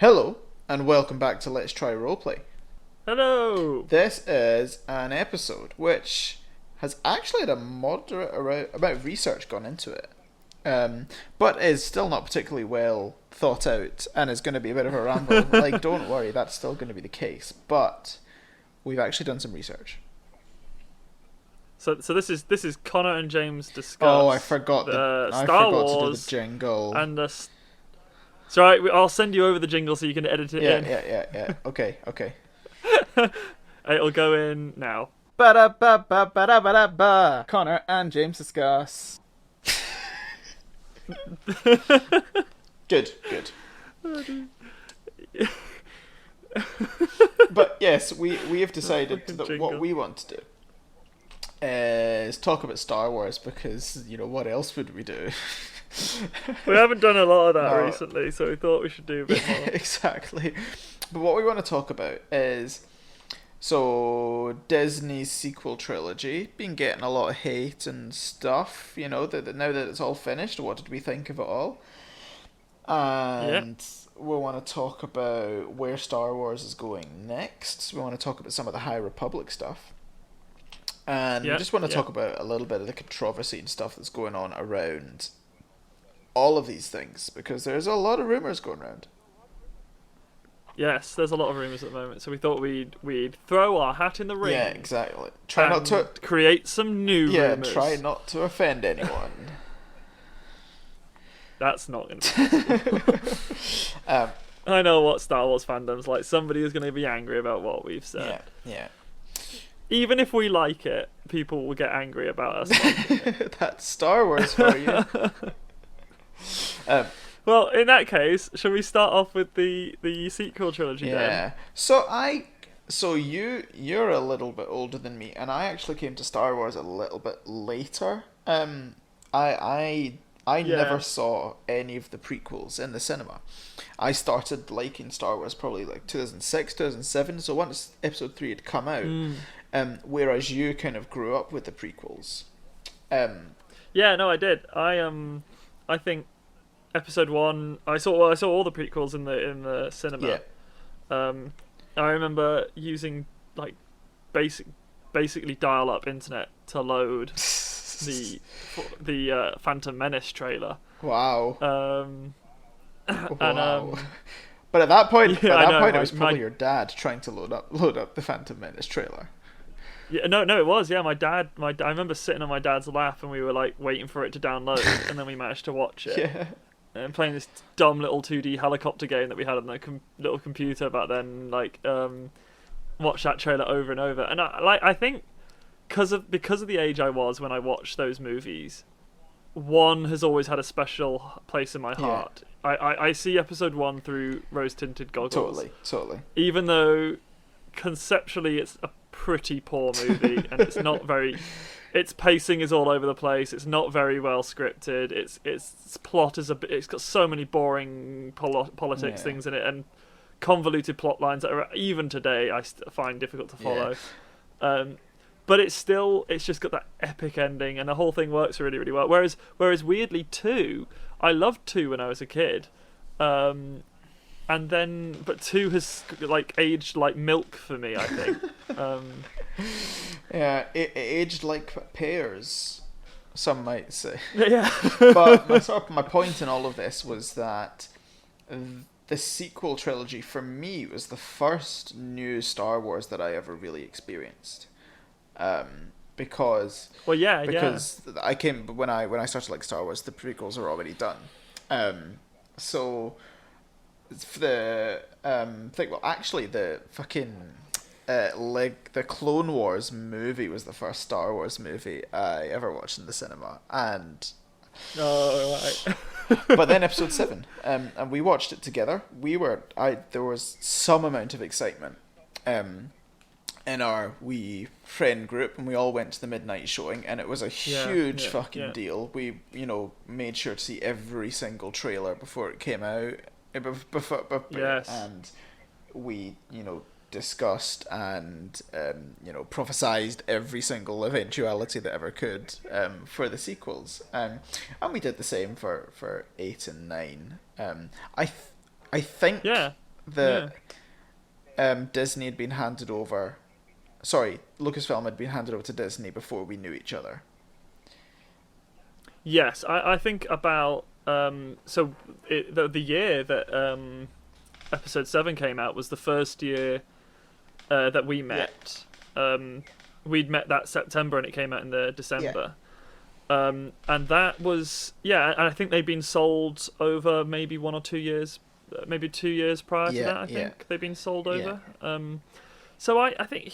Hello, and welcome back to Let's Try Roleplay. Hello! This is an episode which has actually had a moderate amount of research gone into it, but is still not particularly well thought out, and is going to be a bit of a ramble. Don't worry, that's still going to be the case, but we've actually done some research. So this is Conor and James Discuss. Oh, I forgot Star to do Wars the jingle. and it's alright, I'll send you over the jingle so you can edit it in. Yeah. Okay. It'll go in now. Ba-da-ba-ba-ba-da-ba-da-ba. Conor and James Discuss. Good. But yes, we have decided that what we want to do is talk about Star Wars because, what else would we do? We haven't done a lot of that No. recently, so we thought we should do a bit more. Exactly. But what we want to talk about is Disney's sequel trilogy been getting a lot of hate and stuff, that now that it's all finished, what did we think of it all? And we want to talk about where Star Wars is going next. We want to talk about some of the High Republic stuff. And we just want to talk about a little bit of the controversy and stuff that's going on around all of these things, because there's a lot of rumours going around. Yes, there's a lot of rumours at the moment, so we thought we'd throw our hat in the ring. Yeah, exactly. Try not to create some new rumours. Yeah, try not to offend anyone. That's not going to be I know what Star Wars fandom's like. Somebody is going to be angry about what we've said. Yeah. Even if we like it, people will get angry about us liking it. That's Star Wars for you. Well, in that case, shall we start off with the sequel trilogy then? So you're a little bit older than me, and I actually came to Star Wars a little bit later. I never saw any of the prequels in the cinema. I started liking Star Wars probably like 2006, 2007, so once episode 3 had come out, whereas you kind of grew up with the prequels. Yeah, no, I did. I think episode 1, I saw all the prequels in the cinema. Yeah. I remember using like basically dial-up internet to load the Phantom Menace trailer. Wow. And but at that point, it was probably my your dad trying to load up the Phantom Menace trailer. Yeah, no, it was. Yeah, I remember sitting on my dad's lap and we were like waiting for it to download, and then we managed to watch it. Yeah. And playing this dumb little 2D helicopter game that we had on the little computer back then, watch that trailer over and over. And I think because of the age I was when I watched those movies, 1 has always had a special place in my heart. I see episode 1 through rose-tinted goggles. Totally. Even though conceptually it's a pretty poor movie and it's not very... Its pacing is all over the place. It's not very well scripted. Its plot is it's got so many boring politics things in it and convoluted plot lines that are, even today I find difficult to follow. Yeah. But it's just got that epic ending, and the whole thing works really, really well. Whereas weirdly 2, I loved 2 when I was a kid, but 2 has aged like milk for me, I think. Yeah, it aged like pears, some might say. Yeah. But my point in all of this was that the sequel trilogy for me was the first new Star Wars that I ever really experienced. Because I came when I started like Star Wars, the prequels were already done. So the the fucking the Clone Wars movie was the first Star Wars movie I ever watched in the cinema, and right. But then episode 7, and we watched it together. There was some amount of excitement in our wee friend group, and we all went to the midnight showing, and it was a huge deal. We made sure to see every single trailer before it came out. And we discussed and prophesized every single eventuality that ever could for the sequels, and we did the same for 8 and 9. I think Yeah. that Disney had been handed over. Sorry, Lucasfilm had been handed over to Disney before we knew each other. Yes, I think about the year that Episode 7 came out was the first year that we Yeah. met. We'd met that September and it came out in the December. And that was, and I think they'd been sold over maybe 1 or 2 years, maybe 2 years prior to that. I think they'd been sold over. So I think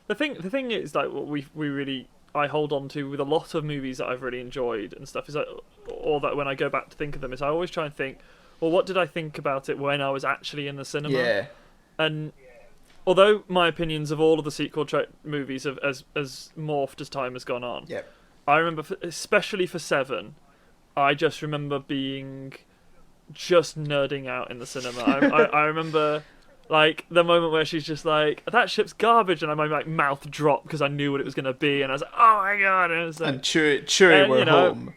the thing is like what we really I hold on to with a lot of movies that I've really enjoyed and stuff is like, or that when I go back to think of them is I always try and think, well, what did I think about it when I was actually in the cinema? Yeah. And although my opinions of all of the sequel movies have as morphed as time has gone on, Yep. I remember, especially for 7, I just remember being just nerding out in the cinema. I remember like the moment where she's just like, that ship's garbage, and my like mouth dropped because I knew what it was going to be, and I was like, oh my god, and it was like, And Chewie were home.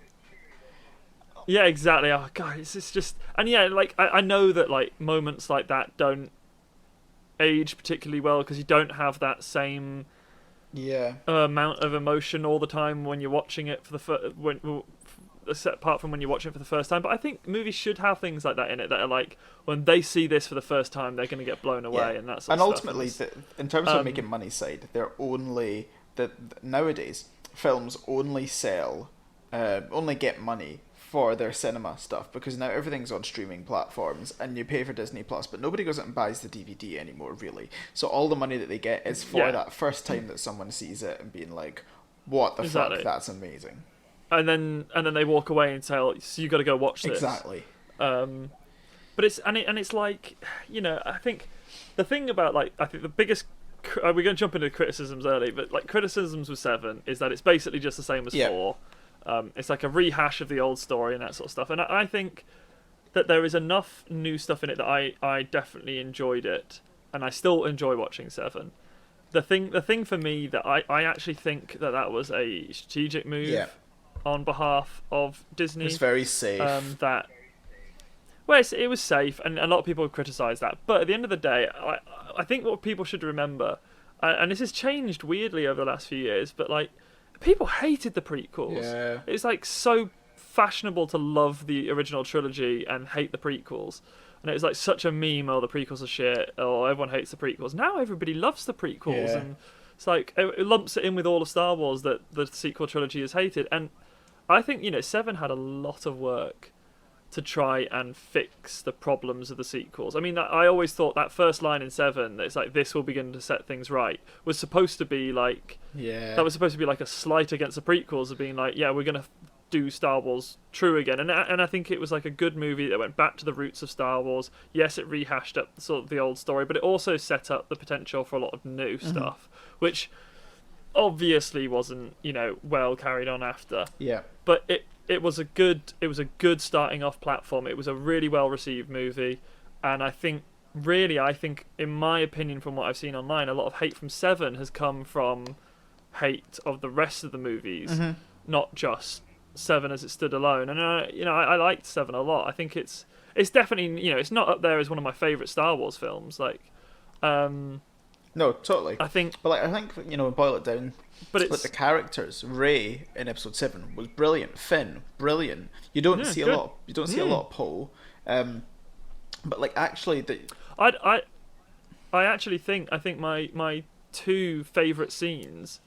Yeah, exactly. Oh god, it's just, and yeah, like I know that like moments like that don't age particularly well because you don't have that same amount of emotion all the time when you're watching it for the apart from when you're watching it for the first time. But I think movies should have things like that in it that are like when they see this for the first time, they're going to get blown away and that sort and of ultimately, stuff. in terms of making money side, they're only nowadays films only sell, only get money for their cinema stuff because now everything's on streaming platforms and you pay for Disney Plus, but nobody goes out and buys the DVD anymore, really. So all the money that they get is for that first time that someone sees it and being like, "What the fuck? That's amazing." And then they walk away and say, "Oh, so you got to go watch this." Exactly. But it's like, you know, I think the thing about like I think the biggest we're going to jump into criticisms early, but like criticisms with 7 is that it's basically just the same as 4. It's like a rehash of the old story and that sort of stuff. And I think that there is enough new stuff in it that I definitely enjoyed it, and I still enjoy watching 7. The thing for me that I actually think that was a strategic move on behalf of Disney. It's very safe. It was safe, and a lot of people have criticised that. But at the end of the day, I think what people should remember, and this has changed weirdly over the last few years, but like people hated the prequels. Yeah. It's like so fashionable to love the original trilogy and hate the prequels. And it was like such a meme, oh, the prequels are shit, oh, everyone hates the prequels. Now everybody loves the prequels, and it's like, it lumps it in with all of Star Wars that the sequel trilogy is hated. And I think, 7 had a lot of work to try and fix the problems of the sequels. I mean, I always thought that first line in 7, it's like, this will begin to set things right, was supposed to be like, that was supposed to be like a slight against the prequels of being like, yeah, we're going to do Star Wars true again. And I think it was like a good movie that went back to the roots of Star Wars. Yes, it rehashed up sort of the old story, but it also set up the potential for a lot of new stuff, which obviously wasn't, well carried on after. Yeah. But it was a good starting off platform. It was a really well received movie, and I think in my opinion, from what I've seen online, a lot of hate from 7 has come from hate of the rest of the movies, not just 7 as it stood alone. And I liked 7 a lot. I think it's definitely, it's not up there as one of my favorite Star Wars films. Like, no, totally. I think, boil it down. But it's like the characters. Rey in Episode 7 was brilliant. Finn, brilliant. You don't see a lot. You don't see a lot of Poe. But like actually, I actually think my 2 favorite scenes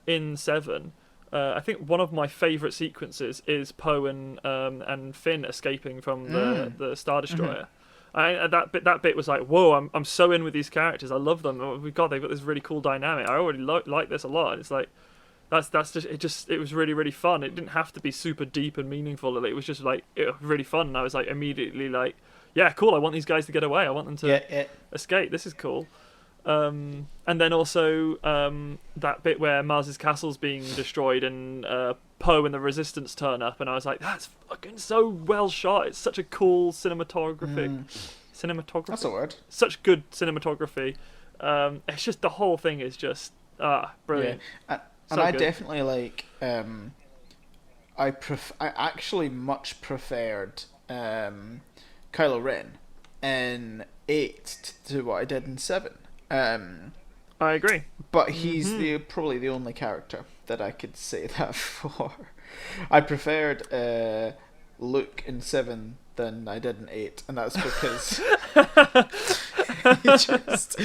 in 7. I think one of my favourite sequences is Poe and Finn escaping from the Star Destroyer. That bit was like, whoa! I'm so in with these characters. I love them. Oh, God, they've got this really cool dynamic. I already like this a lot. And it's like that's just it was really, really fun. It didn't have to be super deep and meaningful. It was just like really fun. And I was like immediately like, yeah, cool. I want these guys to get away. I want them to escape. This is cool. And then also that bit where Mars's castle's being destroyed and Poe and the Resistance turn up, and I was like, that's fucking so well shot. It's such a cool cinematography. That's a word. Such good cinematography. It's just the whole thing is just brilliant. Yeah. And I definitely like. I actually much preferred Kylo Ren in 8 to what I did in 7. I agree. But he's probably the only character that I could say that for. I preferred Luke in 7 than I did in 8, and that's because he just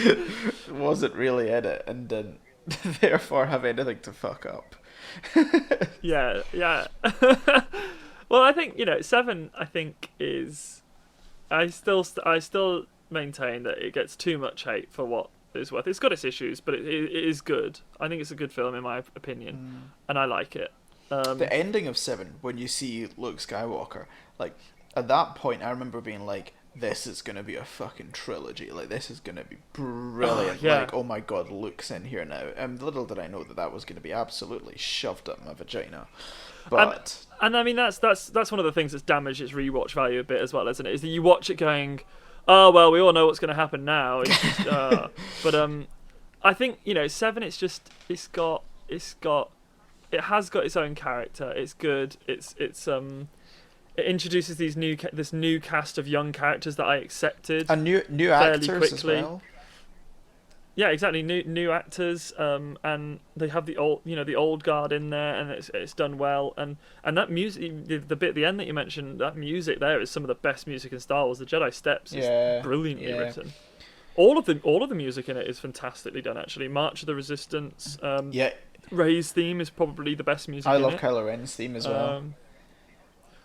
wasn't really in it and didn't therefore have anything to fuck up. Yeah. Well, I think 7. I think is. I still maintain that it gets too much hate for what it's worth. It's got its issues, but it is good. I think it's a good film in my opinion, and I like it. The ending of 7, when you see Luke Skywalker, like at that point, I remember being like, "This is gonna be a fucking trilogy. Like this is gonna be brilliant. Like, oh my god, Luke's in here now." Little did I know that was gonna be absolutely shoved up my vagina. But and I mean that's one of the things that's damaged its rewatch value a bit as well, isn't it? Is that you watch it going, "Oh well, we all know what's going to happen now." It's just, but I think 7. It has got its own character. It's good. It introduces this new cast of young characters that I accepted. And new actors quickly as well. Yeah, exactly. New actors, and they have the old guard in there, and it's done well. And that music, the bit at the end that you mentioned, that music there is some of the best music in Star Wars. The Jedi Steps is brilliantly written. All of the music in it is fantastically done. Actually, March of the Resistance. Rey's theme is probably the best music. I love Kylo Ren's theme as well.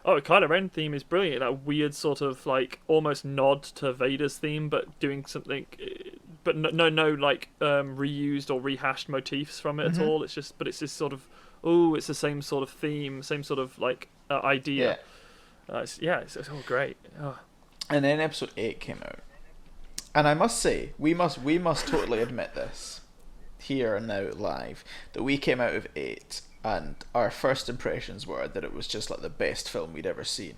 Kylo Ren theme is brilliant. That weird sort of like almost nod to Vader's theme, but doing something, but no like reused or rehashed motifs from it at all. It's this sort of it's the same sort of theme, same sort of like idea. It's all great. Oh. And then Episode 8 came out, and I must say we must totally admit this here and now live that we came out of 8. And our first impressions were that it was just like the best film we'd ever seen.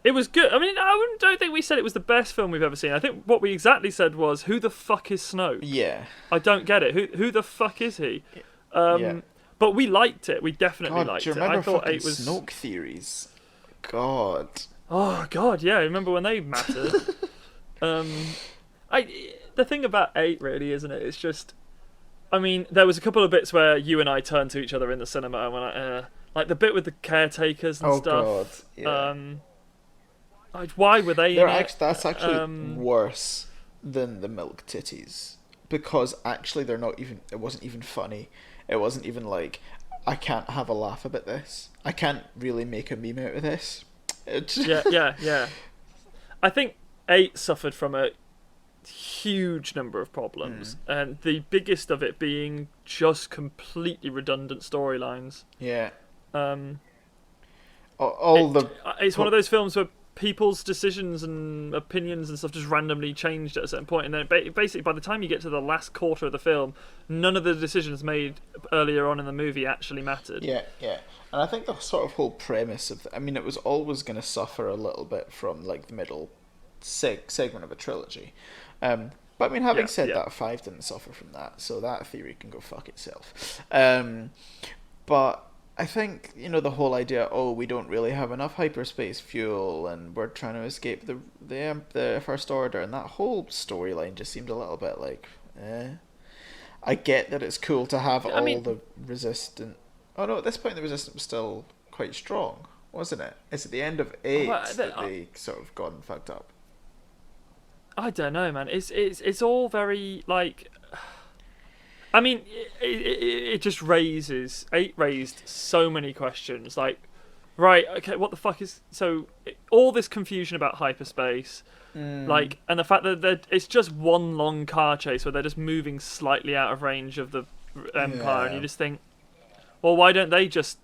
It was good. I mean, don't think we said it was the best film we've ever seen. I think what we exactly said was, "Who the fuck is Snoke?" Yeah. I don't get it. Who the fuck is he? But we liked it. We definitely liked it. I thought 8 was Snoke theories. God. Oh God, yeah. Remember when they mattered? The thing about 8 really, isn't it? It's just. I mean, there was a couple of bits where you and I turned to each other in the cinema and were like the bit with the caretakers and stuff. God, yeah. Why were they in it? That's actually worse than the milk titties, because actually they're not even. It wasn't even funny. It wasn't even like, I can't have a laugh about this. I can't really make a meme out of this. Yeah. I think 8 suffered from a huge number of problems, and the biggest of it being just completely redundant storylines. It's one of those films where people's decisions and opinions and stuff just randomly changed at a certain point, and then basically by the time you get to the last quarter of the film, none of the decisions made earlier on in the movie actually mattered. And I think the sort of whole premise of it was always going to suffer a little bit from like the middle segment of a trilogy. But I mean, having said that, 5 didn't suffer from that, so that theory can go fuck itself. But I think, the whole idea, we don't really have enough hyperspace fuel, and we're trying to escape the First Order, and that whole storyline just seemed a little bit like, I get that it's cool to have the Resistance. Oh no, at this point the Resistance was still quite strong, wasn't it? It's at the end of 8 that they sort of got fucked up. I don't know, man. It's all very like. I mean, it just raises. 8 raised so many questions. Like, right, okay, what the fuck is all this confusion about hyperspace, like, and the fact that it's just one long car chase where they're just moving slightly out of range of the Empire, and you just think, well, why don't they just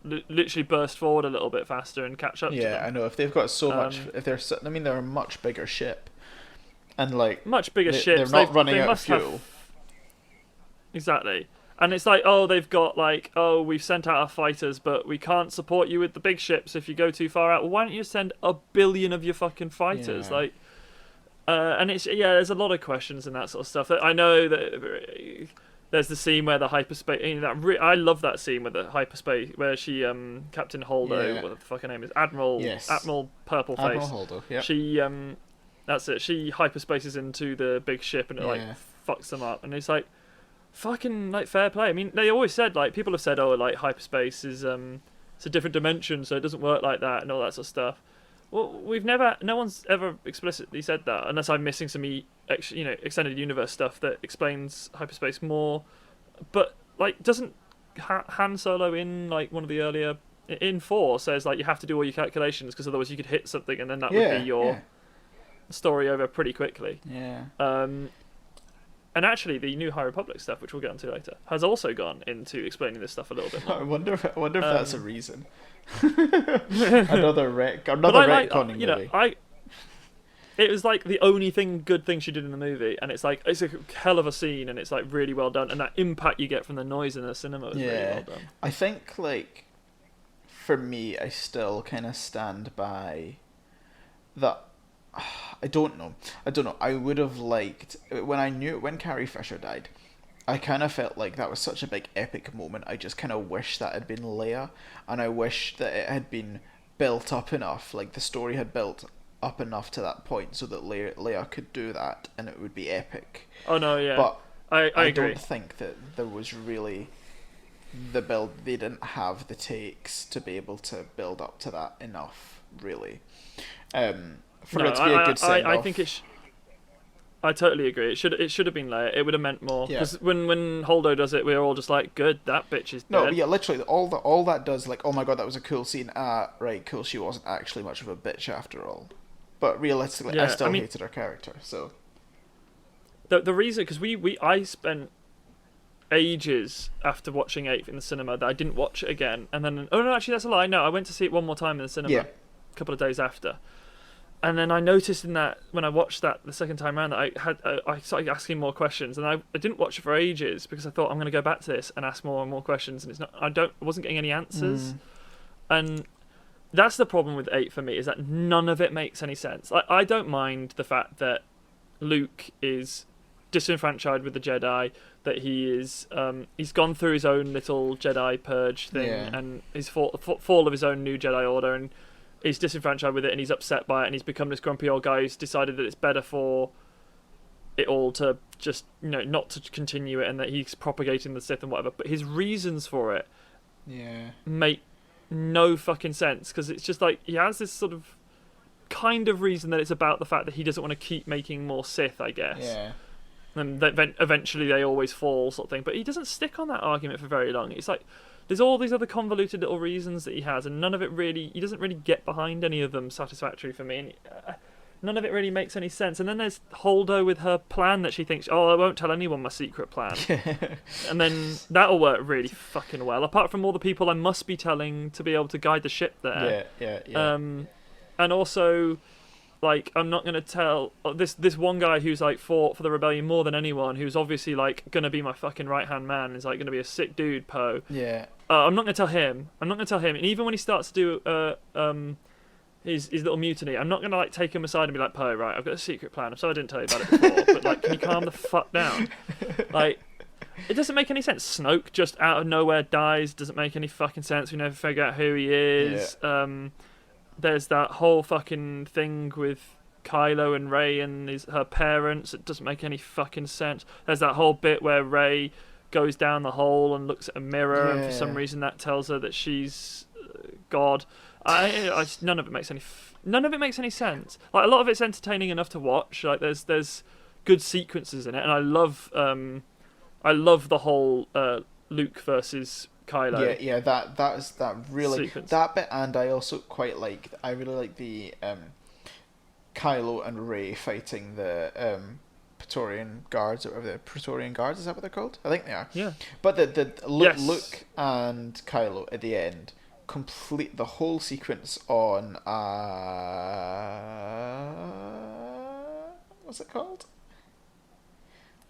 literally burst forward a little bit faster and catch up to them? I know, if they've got so much, if they're a much bigger ship, and like much bigger ships, they're not running out of fuel. Exactly, and it's like, they've got like, we've sent out our fighters, but we can't support you with the big ships if you go too far out. Well, why don't you send 1 billion of your fucking fighters? Like, and it's there's a lot of questions and that sort of stuff. I know that There's the scene where the hyperspace. I love that scene with the hyperspace where she, Captain Holdo, what the fuck her name is, Admiral Purple Face. Admiral Holdo. Yeah. She that's it. She hyperspaces into the big ship and it like fucks them up. And it's like, fucking like fair play. I mean, they always said like people have said, oh, like hyperspace is it's a different dimension, so it doesn't work like that and all that sort of stuff. Well, no one's ever explicitly said that, unless I'm missing some extended universe stuff that explains hyperspace more. But like, doesn't Han Solo in like one of the earlier in 4 says like you have to do all your calculations because otherwise you could hit something and then that would be your story over pretty quickly. Yeah. And actually, the New High Republic stuff, which we'll get onto later, has also gone into explaining this stuff a little bit more. I wonder if that's a reason. Another retconning movie. It was like the only good thing she did in the movie, and it's like it's a hell of a scene, and it's like really well done, and that impact you get from the noise in the cinema is really well done. I think like for me, I still kind of stand by that. I don't know. I would have liked when Carrie Fisher died. I kind of felt like that was such a big epic moment. I just kind of wish that had been Leia, and I wish that it had been built up enough. Like the story had built up enough to that point so that Leia could do that, and it would be epic. Oh no, yeah. But I agree. don't think that there was really the build. They didn't have the takes to be able to build up to that enough, really. For it to be a good send-off. I think I totally agree. It should have been Leia. It would have meant more. Because when Holdo does it, we're all just like, good, that bitch is dead. No, yeah, literally, all that does, like, oh my god, that was a cool scene. Right, cool, she wasn't actually much of a bitch after all. But realistically, I still hated her character, so... The reason, because I spent ages after watching 8 in the cinema that I didn't watch it again, and then... Oh no, actually, that's a lie. No, I went to see it one more time in the cinema a couple of days after. And then I noticed in that when I watched that the second time around that I started asking more questions, and I didn't watch it for ages because I thought I'm going to go back to this and ask more and more questions, and I wasn't getting any answers, and that's the problem with 8 for me, is that none of it makes any sense. I don't mind the fact that Luke is disenfranchised with the Jedi, that he's gone through his own little Jedi purge thing, and his fall of his own new Jedi Order, and he's disenfranchised with it, and he's upset by it, and he's become this grumpy old guy who's decided that it's better for it all to just, not to continue it, and that he's propagating the Sith and whatever. But his reasons for it make no fucking sense, because it's just like he has this sort of kind of reason that it's about the fact that he doesn't want to keep making more Sith, I guess. Yeah. And eventually they always fall, sort of thing. But he doesn't stick on that argument for very long. It's like there's all these other convoluted little reasons that he has, and none of it really, he doesn't really get behind any of them satisfactory for me, and none of it really makes any sense. And then there's Holdo with her plan that she thinks, oh, I won't tell anyone my secret plan. And then that'll work really fucking well, apart from all the people I must be telling to be able to guide the ship there. Yeah. And also, like, I'm not going to tell this one guy who's like fought for the rebellion more than anyone, who's obviously like going to be my fucking right hand man, is like going to be a sick dude, Poe. Yeah. I'm not going to tell him. And even when he starts to do his little mutiny, I'm not going to like take him aside and be like, Poe, right, I've got a secret plan. I'm sorry I didn't tell you about it before, but like, can you calm the fuck down? Like, it doesn't make any sense. Snoke just out of nowhere dies. Doesn't make any fucking sense. We never figure out who he is. Yeah. There's that whole fucking thing with Kylo and Rey and her parents. It doesn't make any fucking sense. There's that whole bit where Rey goes down the hole and looks at a mirror, and for some reason that tells her that she's God. None of it makes any sense. Like, a lot of it's entertaining enough to watch. Like, there's good sequences in it, and I love the whole Luke versus Kylo. Yeah, that really sequence. That bit, and I also I really like the Kylo and Rey fighting the Praetorian Guards, or whatever. The Praetorian Guards, is that what they're called? I think they are. Yeah. But the Luke and Kylo at the end complete the whole sequence on what's it called?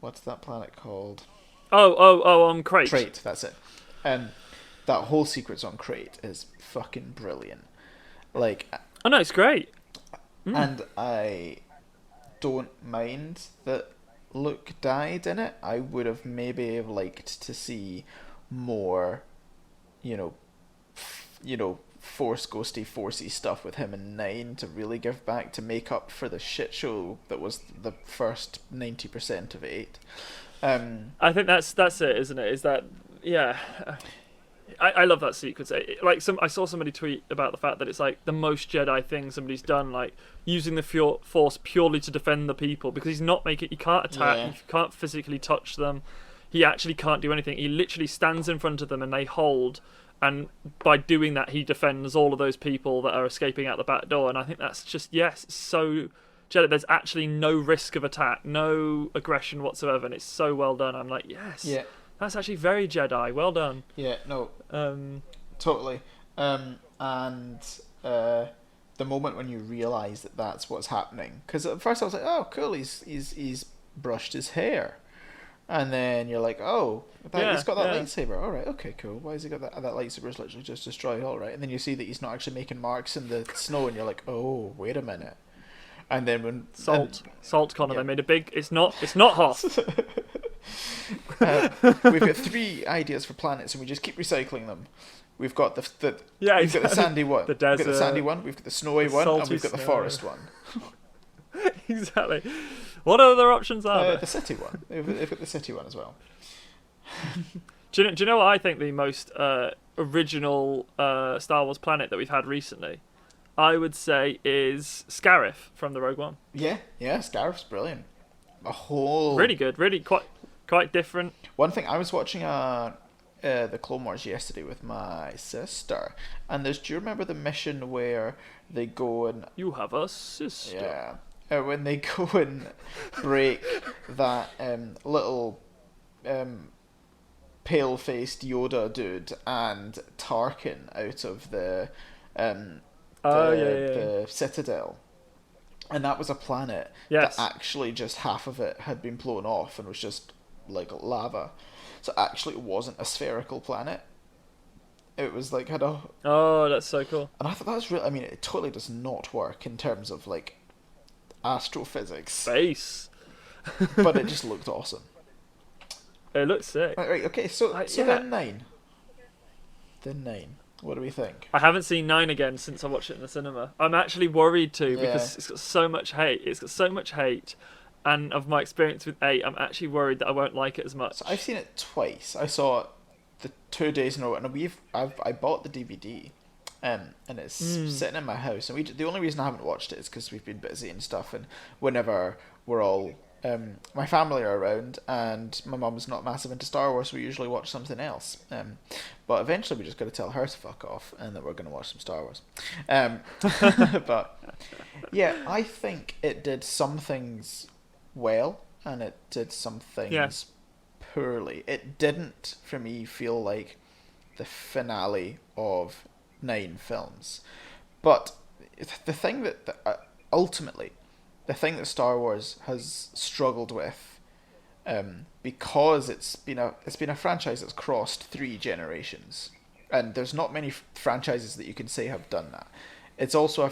What's that planet called? On Crate. Crate, that's it. And that whole sequence on Crate is fucking brilliant. Like, oh no, it's great. And I don't mind that Luke died in it, I would have maybe liked to see more, you know, Force ghosty, forcey stuff with him in 9 to really give back to make up for the shit show that was the first 90% of 8. I think that's it, isn't it? Is that yeah? I love that sequence. I saw somebody tweet about the fact that it's like the most Jedi thing somebody's done, like using the Force purely to defend the people, because he's not making. He can't attack. Yeah. He can't physically touch them. He actually can't do anything. He literally stands in front of them and they hold. And by doing that, he defends all of those people that are escaping out the back door. And I think that's just, so Jedi. There's actually no risk of attack, no aggression whatsoever, and it's so well done. I'm like, yes, Yeah. that's actually very Jedi. Well done. Yeah, no, totally. And the moment when you realise that that's what's happening, because at first I was like, oh, cool, he's brushed his hair. And then you're like, oh, he's got that lightsaber. All right, okay, cool. Why has he got that? That lightsaber's literally just destroyed. All right, and then you see that he's not actually making marks in the snow, and you're like, oh, wait a minute. And then when salt, Connor, they made a big. It's not hot. We've got 3 ideas for planets, and we just keep recycling them. We've got the we've got the sandy one, the desert, we've got the sandy one, we've got the snowy one, and we've got the forest one. Exactly. What other options are there? The city one. We've got the city one as well. Do you know what I think the most original Star Wars planet that we've had recently? I would say is Scarif from the Rogue One. Yeah, Scarif's brilliant. A whole really good, really quite different. One thing, I was watching the Clone Wars yesterday with my sister, and do you remember the mission where they go and you have a sister? Yeah. When they go and break that little pale-faced Yoda dude and Tarkin out of the Citadel, and that was a planet that actually just half of it had been blown off and was just like lava. So actually, it wasn't a spherical planet. It was like had a. Oh, that's so cool. And I thought that was really. I mean, it totally does not work in terms of like astrophysics. Space. But it just looked awesome. It looks sick. Right, okay, so then 9. Then 9. What do we think? I haven't seen 9 again since I watched it in the cinema. I'm actually worried too, because it's got so much hate. And of my experience with 8, I'm actually worried that I won't like it as much. So I've seen it twice. I saw it the 2 days in a row, and I bought the DVD. And it's sitting in my house, and the only reason I haven't watched it is because we've been busy and stuff, and whenever we're all my family are around and my mum's not massive into Star Wars, we usually watch something else, but eventually we just got to tell her to fuck off and that we're going to watch some Star Wars. But yeah, I think it did some things well and it did some things poorly. It didn't, for me, feel like the finale of 9 films. But the thing that ultimately, the thing that Star Wars has struggled with, because it's been a franchise that's crossed 3 generations, and there's not many franchises that you can say have done that. It's also a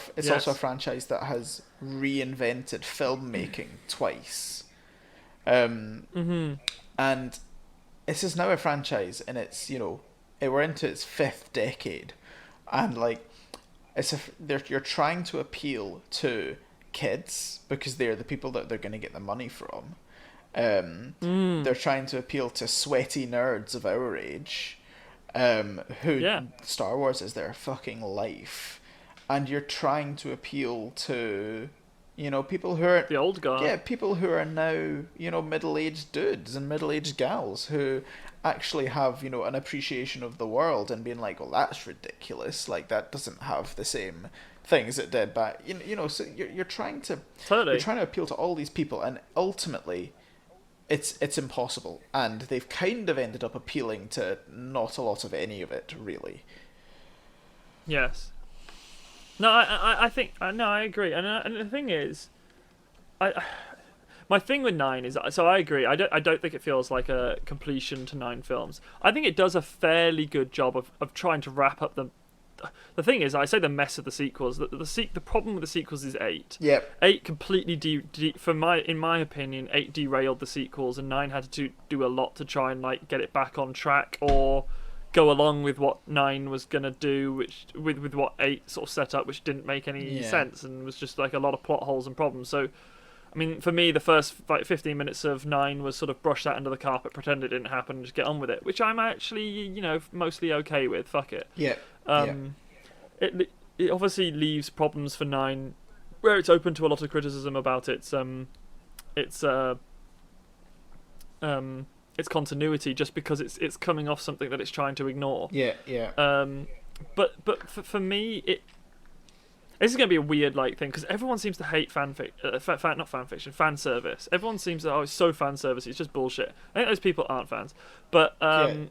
franchise that has reinvented filmmaking twice, and this is now a franchise, and it's we're into its 5th decade. And like, you're trying to appeal to kids because they're the people that they're going to get the money from. They're trying to appeal to sweaty nerds of our age, who Star Wars is their fucking life, and you're trying to appeal to people who are the old guy. Yeah, people who are now middle-aged dudes and middle-aged gals who actually have an appreciation of the world and being like, well, that's ridiculous, like that doesn't have the same things it did back. So you're trying to appeal to all these people, and ultimately it's impossible, and they've kind of ended up appealing to not a lot of any of it, really. Yes. No, I think I agree, and the thing is, my thing with 9 is, so I agree. I don't think it feels like a completion to 9 films. I think it does a fairly good job of trying to wrap up the thing is, I say the mess of the sequels. The problem with the sequels is 8. Yep. 8 completely in my opinion, 8 derailed the sequels, and 9 had to do a lot to try and like get it back on track or go along with what 9 was gonna do, which with what 8 sort of set up, which didn't make any sense and was just like a lot of plot holes and problems. So, I mean, for me, the first like 15 minutes of 9 was sort of brush that under the carpet, pretend it didn't happen, and just get on with it, which I'm actually, mostly okay with. Fuck it. Yeah. It obviously leaves problems for 9, where it's open to a lot of criticism about its continuity, just because it's coming off something that it's trying to ignore. Yeah. But for me, this is going to be a weird thing, because everyone seems to hate fan service. Everyone seems to, it's so fan service, it's just bullshit. I think those people aren't fans. But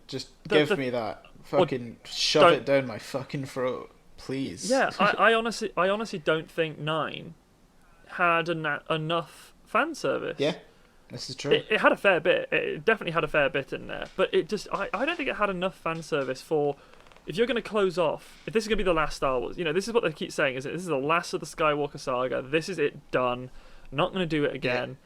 just give me that. Fucking shove it down my fucking throat, please. Yeah, I honestly don't think 9 had enough fan service. Yeah, this is true. It had a fair bit. It definitely had a fair bit in there. But it just, I don't think it had enough fan service for... If you're going to close off, if this is going to be the last Star Wars, this is what they keep saying, isn't it? This is the last of the Skywalker saga. This is it, done. Not going to do it again.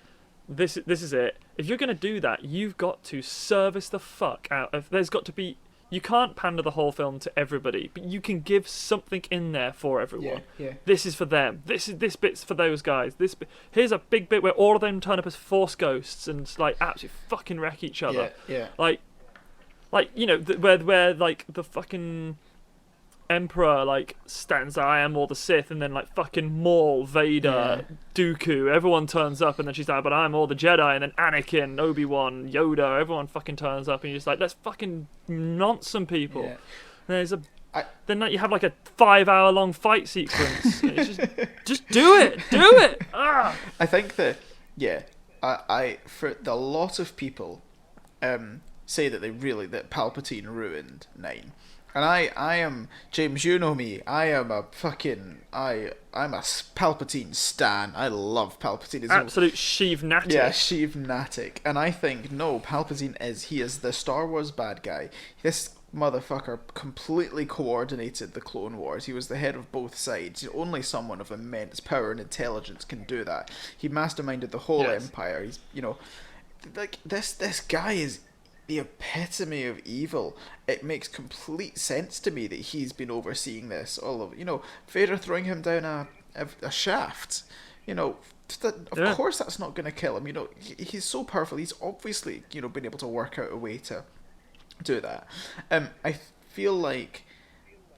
Yeah. This is it. If you're going to do that, you've got to service the fuck out of... There's got to be... You can't pander the whole film to everybody, but you can give something in there for everyone. Yeah. This is for them. This bit's for those guys. Here's a big bit where all of them turn up as Force ghosts and absolutely fucking wreck each other. Yeah. Where the fucking Emperor stands, I am all the Sith, and then fucking Maul, Vader, Dooku, everyone turns up, and then she's like, but I'm all the Jedi, and then Anakin, Obi-Wan, Yoda, everyone fucking turns up, and you're just like, let's fucking nonce some people. Yeah. Then you have a 5-hour-long fight sequence. And it's just do it. Ah. I think that I for a lot of people say that that Palpatine ruined 9. And I am, James, you know me, I'm a Palpatine stan. I love Palpatine. Absolute Sheev-natic. Yeah, Sheev-natic. And I think, no, Palpatine is the Star Wars bad guy. This motherfucker completely coordinated the Clone Wars. He was the head of both sides. Only someone of immense power and intelligence can do that. He masterminded the whole empire. He's, this guy is the epitome of evil. It makes complete sense to me that he's been overseeing this. All of Vader throwing him down a shaft. Of course that's not going to kill him. He's so powerful. He's obviously been able to work out a way to do that. I feel like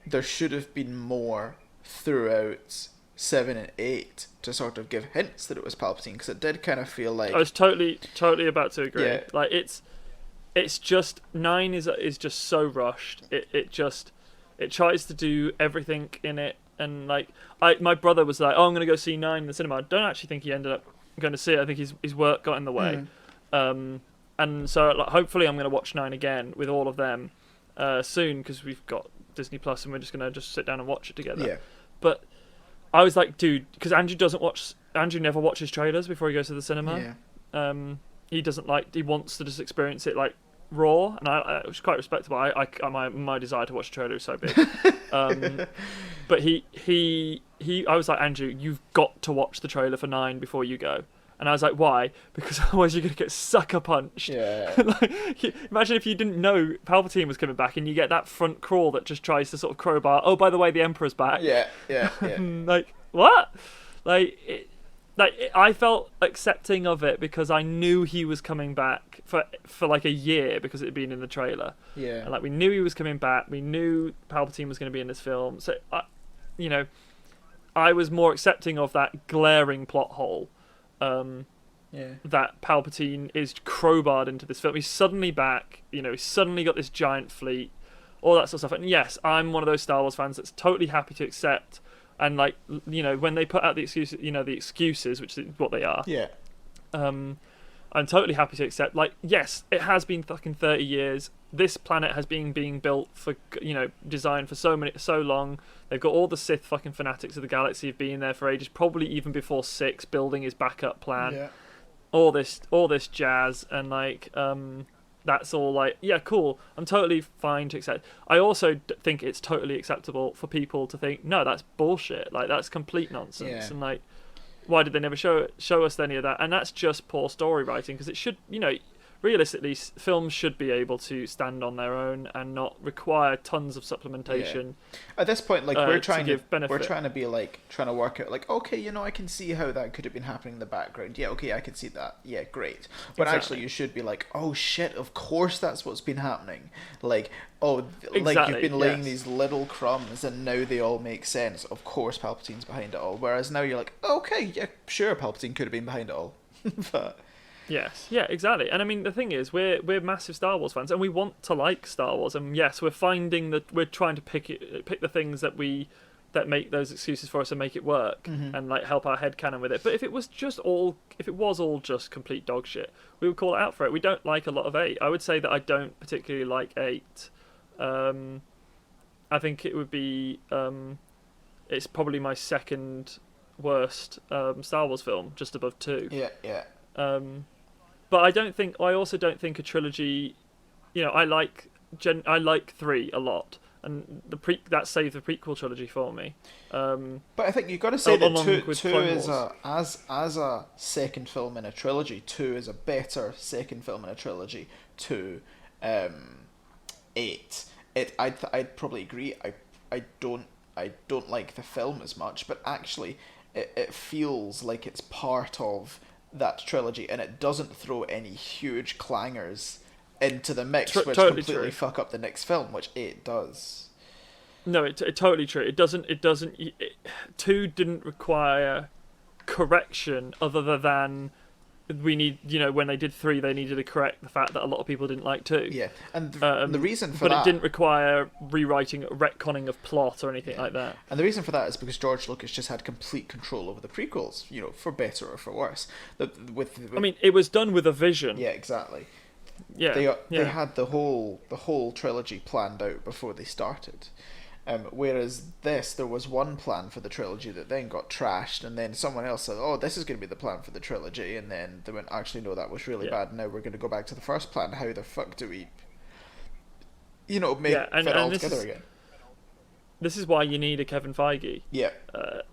there should have been more throughout 7 and 8 to sort of give hints that it was Palpatine, because it did kind of feel like... I was totally about to agree. Yeah. It's just 9 is just so rushed. It tries to do everything in it, and my brother was like, I'm going to go see 9 in the cinema. I don't actually think he ended up going to see it. I think his work got in the way. And so hopefully I'm going to watch 9 again with all of them soon, because we've got Disney Plus and we're just going to sit down and watch it together. Yeah. But I was like, dude, because Andrew never watches trailers before he goes to the cinema. Yeah. He doesn't he wants to just experience it raw, and I which is quite respectable. My desire to watch a trailer is so big. But I was like, Andrew, you've got to watch the trailer for 9 before you go. And I was like, why? Because otherwise you're going to get sucker punched. Yeah. Imagine if you didn't know Palpatine was coming back and you get that front crawl that just tries to sort of crowbar, oh, by the way, the Emperor's back. Yeah. What? I felt accepting of it because I knew he was coming back for a year, because it had been in the trailer. Yeah. And we knew he was coming back. We knew Palpatine was going to be in this film. So, I was more accepting of that glaring plot hole. That Palpatine is crowbarred into this film. He's suddenly back. He's suddenly got this giant fleet, all that sort of stuff. And yes, I'm one of those Star Wars fans that's totally happy to accept. And when they put out the excuses, which is what they are. Yeah. I'm totally happy to accept. Yes, it has been fucking 30 years. This planet has been being built for, designed for so long. They've got all the Sith fucking fanatics of the galaxy have been there for ages, probably even before 6, building his backup plan. Yeah. All this jazz, and that's all like, yeah, cool. I'm totally fine to accept. I also think it's totally acceptable for people to think, no, that's bullshit. Like, that's complete nonsense. Yeah. And like, why did they never show us any of that? And that's just poor story writing, because it should, realistically, films should be able to stand on their own and not require tons of supplementation. At this point, like, we're trying to be like trying to work out, like, okay, I can see how that could have been happening in the background. Yeah, okay, I can see that. Yeah, great. But actually, you should be like, oh shit, of course that's what's been happening. Like, like you've been laying these little crumbs, and now they all make sense. Of course, Palpatine's behind it all. Whereas now you're like, okay, yeah, sure, Palpatine could have been behind it all, but. Yes, yeah, exactly. And I mean, the thing is, we're massive Star Wars fans, and we want to like Star Wars. And yes, we're finding that we're trying to pick the things that make those excuses for us and make it work, and like help our headcanon with it. But if it was all just complete dog shit, we would call it out for it. We don't like a lot of 8. I would say that I don't particularly like 8. I think it would be it's probably my second worst Star Wars film, just above 2. Yeah. But I also don't think a trilogy. I like 3 a lot, and that saved the prequel trilogy for me. But I think you've got to say that 2 is as a second film in a trilogy. 2 is a better second film in a trilogy to 8. I'd probably agree. I don't like the film as much, but actually it feels like it's part of that trilogy, and it doesn't throw any huge clangers into the mix, which totally completely fuck up the next film, which 8 does. No, it's totally true. It doesn't. 2 didn't require correction, other than we need. When they did 3, they needed to correct the fact that a lot of people didn't like 2. Yeah, and the reason for that, but it didn't require rewriting, retconning of plot or anything like that. And the reason for that is because George Lucas just had complete control over the prequels. For better or for worse. I mean, it was done with a vision. Yeah, exactly. Yeah, they had the whole trilogy planned out before they started. Whereas there was one plan for the trilogy that then got trashed, and then someone else said, oh, this is going to be the plan for the trilogy, and then they went, actually, no, that was really bad, now we're going to go back to the first plan. How the fuck do we, make it all together again? This is why you need a Kevin Feige. Yeah.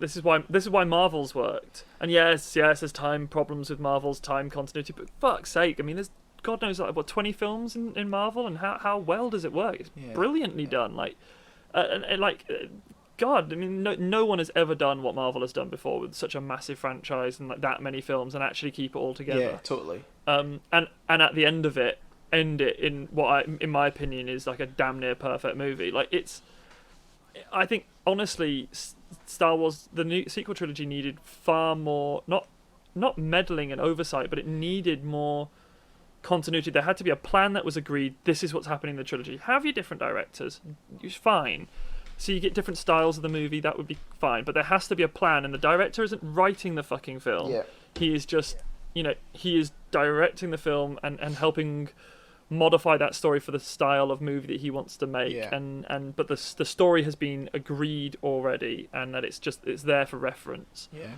This is why Marvel's worked. And yes, there's time problems with Marvel's time continuity, but fuck's sake, I mean, there's God knows, 20 films in Marvel, and how well does it work? It's brilliantly done. God, I mean, no one has ever done what Marvel has done before with such a massive franchise and that many films, and actually keep it all together. Yeah, totally. And at the end of it, end it in what in my opinion is like a damn near perfect movie. I think honestly, Star Wars, the new sequel trilogy, needed far more, not meddling and oversight, but it needed more continuity. There had to be a plan that was agreed. This is what's happening in the trilogy. Have your different directors, it's fine. So you get different styles of the movie, that would be fine. But there has to be a plan, and the director isn't writing the fucking film. Yeah. He is just, he is directing the film and helping modify that story for the style of movie that he wants to make. Yeah. But the story has been agreed already, and that it's there for reference. Yeah.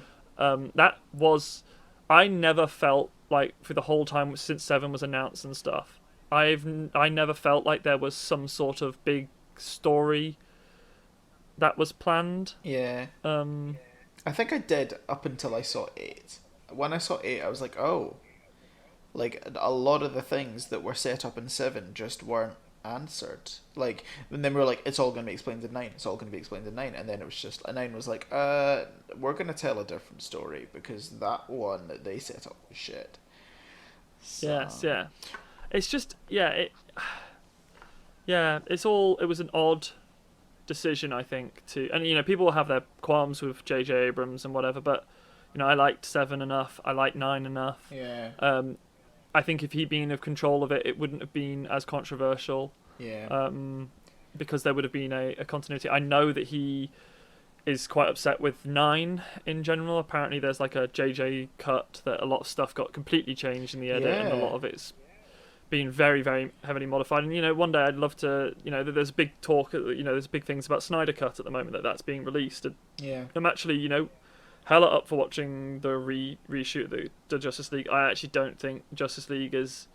I never felt like, for the whole time since 7 was announced and stuff, I never felt like there was some sort of big story that was planned. Yeah. I think I did up until I saw 8. When I saw 8, I was like, oh, like a lot of the things that were set up in 7 just weren't answered. Like, and then we were like, it's all going to be explained in 9. It's all going to be explained in 9. And then it was just, 9 was like, we're going to tell a different story because that one that they set up was shit. So. Yes, yeah. It's just, it was an odd decision, I think, and people will have their qualms with J.J. Abrams and whatever, but I liked 7 enough, I liked 9 enough. Yeah. I think if he'd been in control of it, it wouldn't have been as controversial. Yeah. Because there would have been a continuity. I know that he is quite upset with 9 in general. Apparently there's like a JJ cut that a lot of stuff got completely changed in the edit, and a lot of it's been very, very heavily modified. And one day I'd love to, there's big talk, there's big things about Snyder Cut at the moment that's being released. And I'm actually, hella up for watching the reshoot the Justice League. I actually don't think Justice League is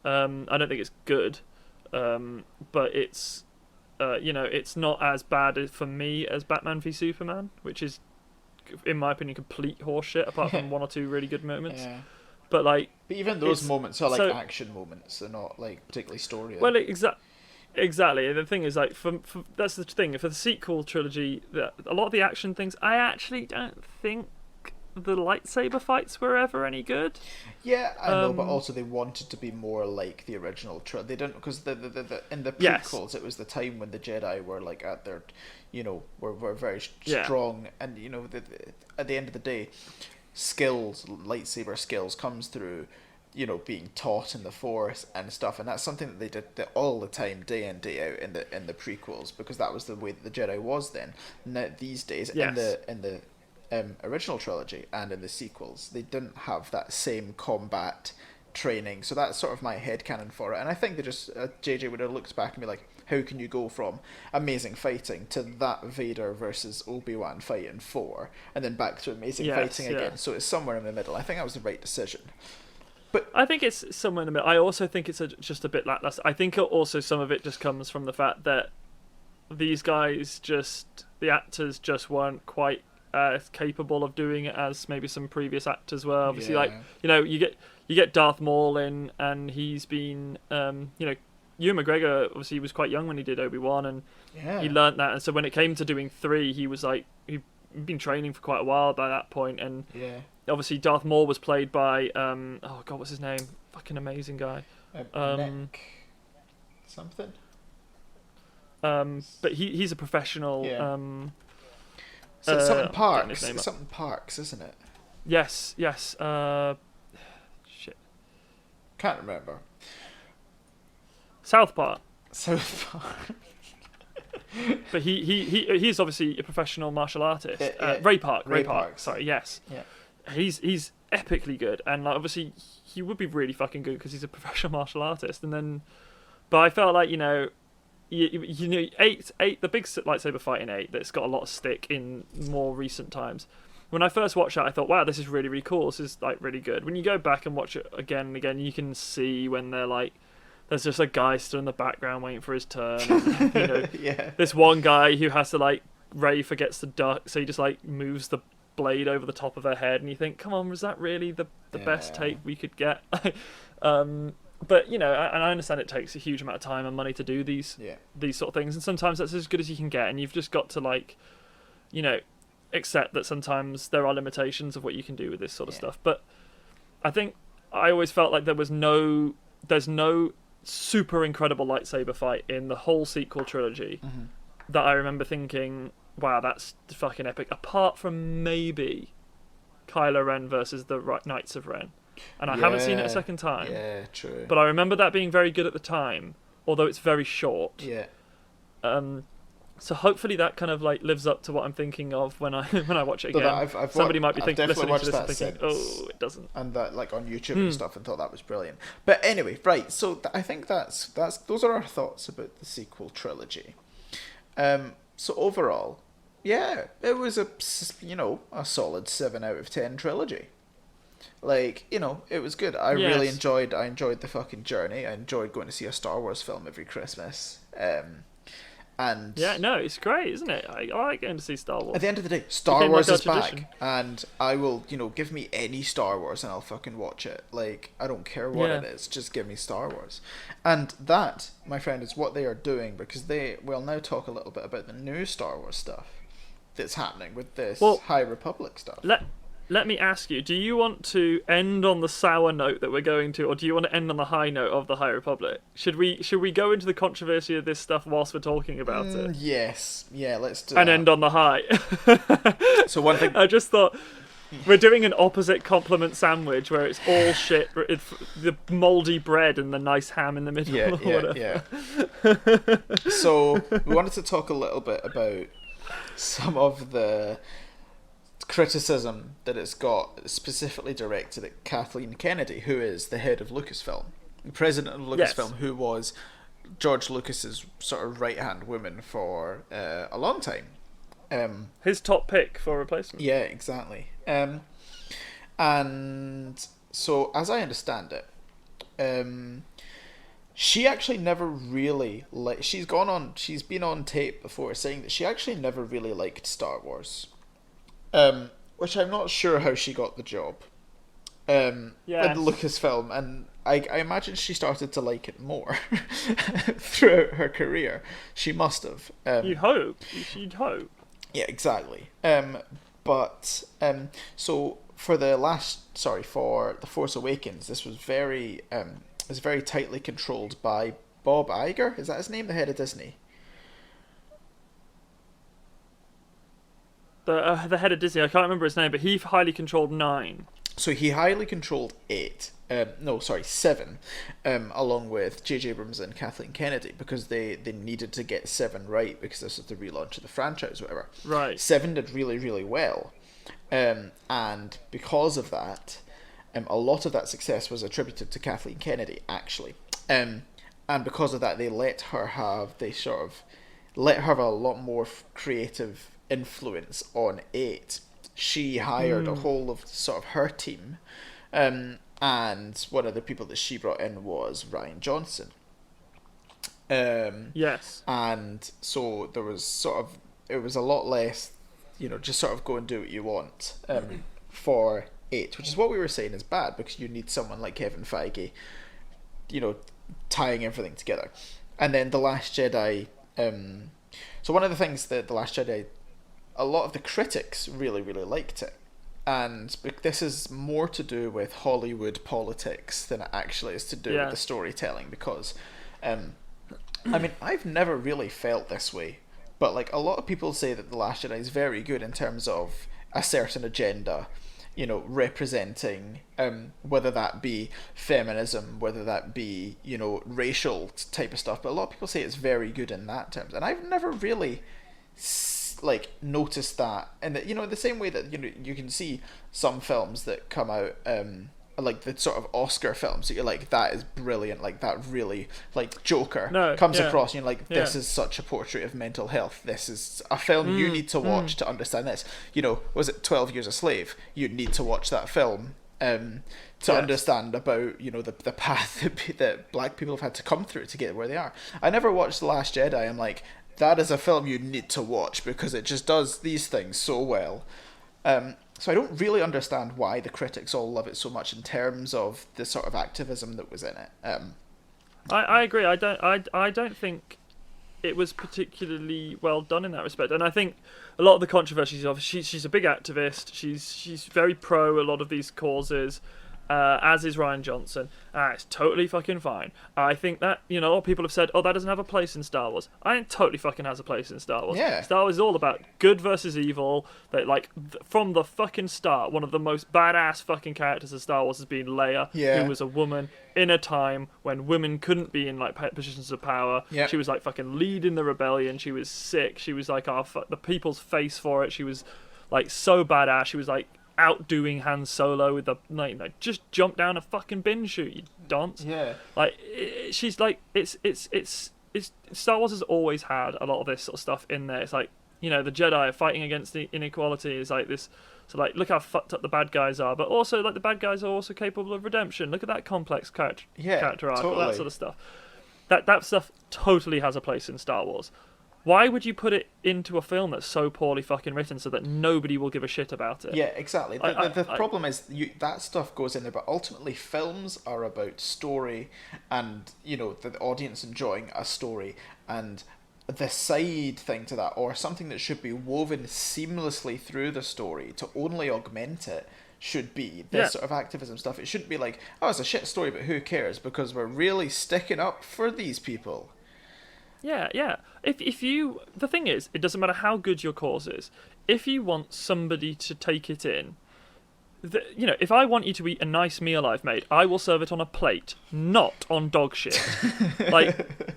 I don't think it's good, but it's it's not as bad for me as Batman v Superman, which is, in my opinion, complete horseshit. Apart from one or two really good moments, but like, but even those moments are like action moments. They're not like particularly story. Well, exactly. The thing is, like, for that's the thing. For the sequel trilogy, a lot of the action things, I actually don't think the lightsaber fights were ever any good. Yeah, I know, but also they wanted to be more like the original trilogy. They didn't, because the in the prequels, it was the time when the Jedi were like at their, were very strong, and at the end of the day, lightsaber skills comes through, being taught in the Force and stuff, and that's something that they did all the time, day in day out in the prequels, because that was the way that the Jedi was then. Now these days, in the original trilogy and in the sequels, they didn't have that same combat training, so that's sort of my headcanon for it. And I think they just JJ would have looked back and be like, how can you go from amazing fighting to that Vader versus Obi-Wan fight in 4, and then back to amazing fighting again? So it's somewhere in the middle. I think that was the right decision. But I think it's somewhere in the middle. I also think it's just a bit lackluster. I think also some of it just comes from the fact that these guys the actors just weren't quite capable of doing it as maybe some previous actors were. Obviously, you get Darth Maul in, and he's been, Ewan McGregor, obviously he was quite young when he did Obi-Wan, and he learnt that. And so when it came to doing 3, he was like, he'd been training for quite a while by that point, and obviously Darth Maul was played by, what's his name? Fucking amazing guy. Nick something. But he's a professional. So something Parks. It's something Parks, isn't it? Yes. Shit. Can't remember. South Park. But he's obviously a professional martial artist. Ray Park. Sorry. Yes. Yeah. He's epically good, and like, obviously he would be really fucking good because he's a professional martial artist. But I felt like eight, the big lightsaber fight in 8 that's got a lot of stick in more recent times. When I first watched that, I thought, wow, this is really, really cool. This is like really good. When you go back and watch it again and again, you can see when they're like, there's just a guy stood in the background waiting for his turn. And, this one guy who has to, like, Ray forgets to duck, so he just like moves the blade over the top of her head, and you think, come on, was that really the best take we could get? But and I understand it takes a huge amount of time and money to do these sort of things, and sometimes that's as good as you can get, and you've just got to, like, accept that sometimes there are limitations of what you can do with this sort of stuff. But I think I always felt like there's no super incredible lightsaber fight in the whole sequel trilogy that I remember thinking, wow, that's fucking epic, apart from maybe Kylo Ren versus the Knights of Ren. And I haven't seen it a second time. Yeah, true. But I remember that being very good at the time, although it's very short. Yeah. So hopefully that kind of like lives up to what I'm thinking of when I watch it again. Somebody might be listening to this and thinking, oh, it doesn't. And that, like, on YouTube and stuff, and thought that was brilliant. But anyway, right. So I think that's those are our thoughts about the sequel trilogy. So overall, it was a solid 7 out of 10 trilogy. Like, it was good. I really enjoyed the fucking journey. I enjoyed going to see a Star Wars film every Christmas. And it's great, isn't it? I like going to see Star Wars. At the end of the day, Star Wars is back, and I will, give me any Star Wars and I'll fucking watch it. Like, I don't care what it is, just give me Star Wars. And that, my friend, is what they are doing, because we'll now talk a little bit about the new Star Wars stuff that's happening with this High Republic stuff. Let me ask you, do you want to end on the sour note that we're going to, or do you want to end on the high note of the High Republic? Should we go into the controversy of this stuff whilst we're talking about it? Yes. Yeah, let's do and that. end on the high. So one thing... I just thought, we're doing an opposite compliment sandwich where it's all shit, the mouldy bread and the nice ham in the middle. Yeah. So we wanted to talk a little bit about some of the criticism that it's got, specifically directed at Kathleen Kennedy, who is the head of Lucasfilm, the president of Lucasfilm, who was George Lucas's sort of right-hand woman for a long time. His top pick for replacement. Yeah, exactly. And so, as I understand it, she actually never really she's been on tape before saying that she actually never really liked Star Wars, which I'm not sure how she got the job Yes. with Lucasfilm, and I imagine she started to like it more throughout her career. She must have. You hope. You'd hope. Yeah, exactly. But so for for The Force Awakens, this was very tightly controlled by Bob Iger. Is that his name? The head of Disney. The head of Disney, I can't remember his name, but he highly controlled 9. So he highly controlled 8. No, sorry, 7. Along with J.J. Abrams and Kathleen Kennedy, because they needed to get 7 right because this was the relaunch of the franchise, or whatever. Right. 7 did really, really well. And because of that, a lot of that success was attributed to Kathleen Kennedy, actually. And because of that, they sort of let her have a lot more creative influence on 8. She hired a whole of sort of her team, and one of the people that she brought in was Rian Johnson. Yes. And so there was it was a lot less, just sort of go and do what you want for 8, which is what we were saying is bad, because you need someone like Kevin Feige, tying everything together. And then The Last Jedi, so one of the things that The Last Jedi, a lot of the critics really, really liked it. And this is more to do with Hollywood politics than it actually is to do with the storytelling, because, I've never really felt this way, but like a lot of people say that The Last Jedi is very good in terms of a certain agenda, representing, whether that be feminism, whether that be, racial type of stuff, but a lot of people say it's very good in that terms, and I've never really noticed that. And that, the same way that you can see some films that come out, like the sort of Oscar films that you're like, that is brilliant, like that really, like Joker comes across and you're like, this is such a portrait of mental health, this is a film you need to watch to understand this. Was it 12 Years a Slave? You need to watch that film to understand about the path that black people have had to come through to get where they are. I never watched The Last Jedi. I'm like, that is a film you need to watch because it just does these things so well. So I don't really understand why the critics all love it so much in terms of the sort of activism that was in it. I agree. I don't think it was particularly well done in that respect, and I think a lot of the controversies of she's a big activist. She's very pro a lot of these causes. As is Rian Johnson. It's totally fucking fine. I think that, a lot of people have said, oh, that doesn't have a place in Star Wars. I think it totally fucking has a place in Star Wars. Yeah. Star Wars is all about good versus evil. That, from the fucking start, one of the most badass fucking characters of Star Wars has been Leia, who was a woman in a time when women couldn't be in, positions of power. Yep. She was, fucking leading the rebellion. She was sick. She was, the people's face for it. She was, so badass. She was, outdoing Han Solo with the just jump down a fucking bin chute, you dunce. Yeah. She's it's Star Wars has always had a lot of this sort of stuff in there. It's the Jedi are fighting against the inequality. It's this. So look how fucked up the bad guys are, but also the bad guys are also capable of redemption. Look at that complex character arc, all that sort of stuff. That stuff totally has a place in Star Wars. Why would you put it into a film that's so poorly fucking written so that nobody will give a shit about it? Yeah, exactly. The problem is that stuff goes in there, but ultimately films are about story and, the audience enjoying a story, and the side thing to that, or something that should be woven seamlessly through the story to only augment it, should be this sort of activism stuff. It shouldn't be like, oh, it's a shit story, but who cares, because we're really sticking up for these people. Yeah. If you, the thing is, it doesn't matter how good your cause is. If you want somebody to take it in, if I want you to eat a nice meal I've made, I will serve it on a plate, not on dog shit.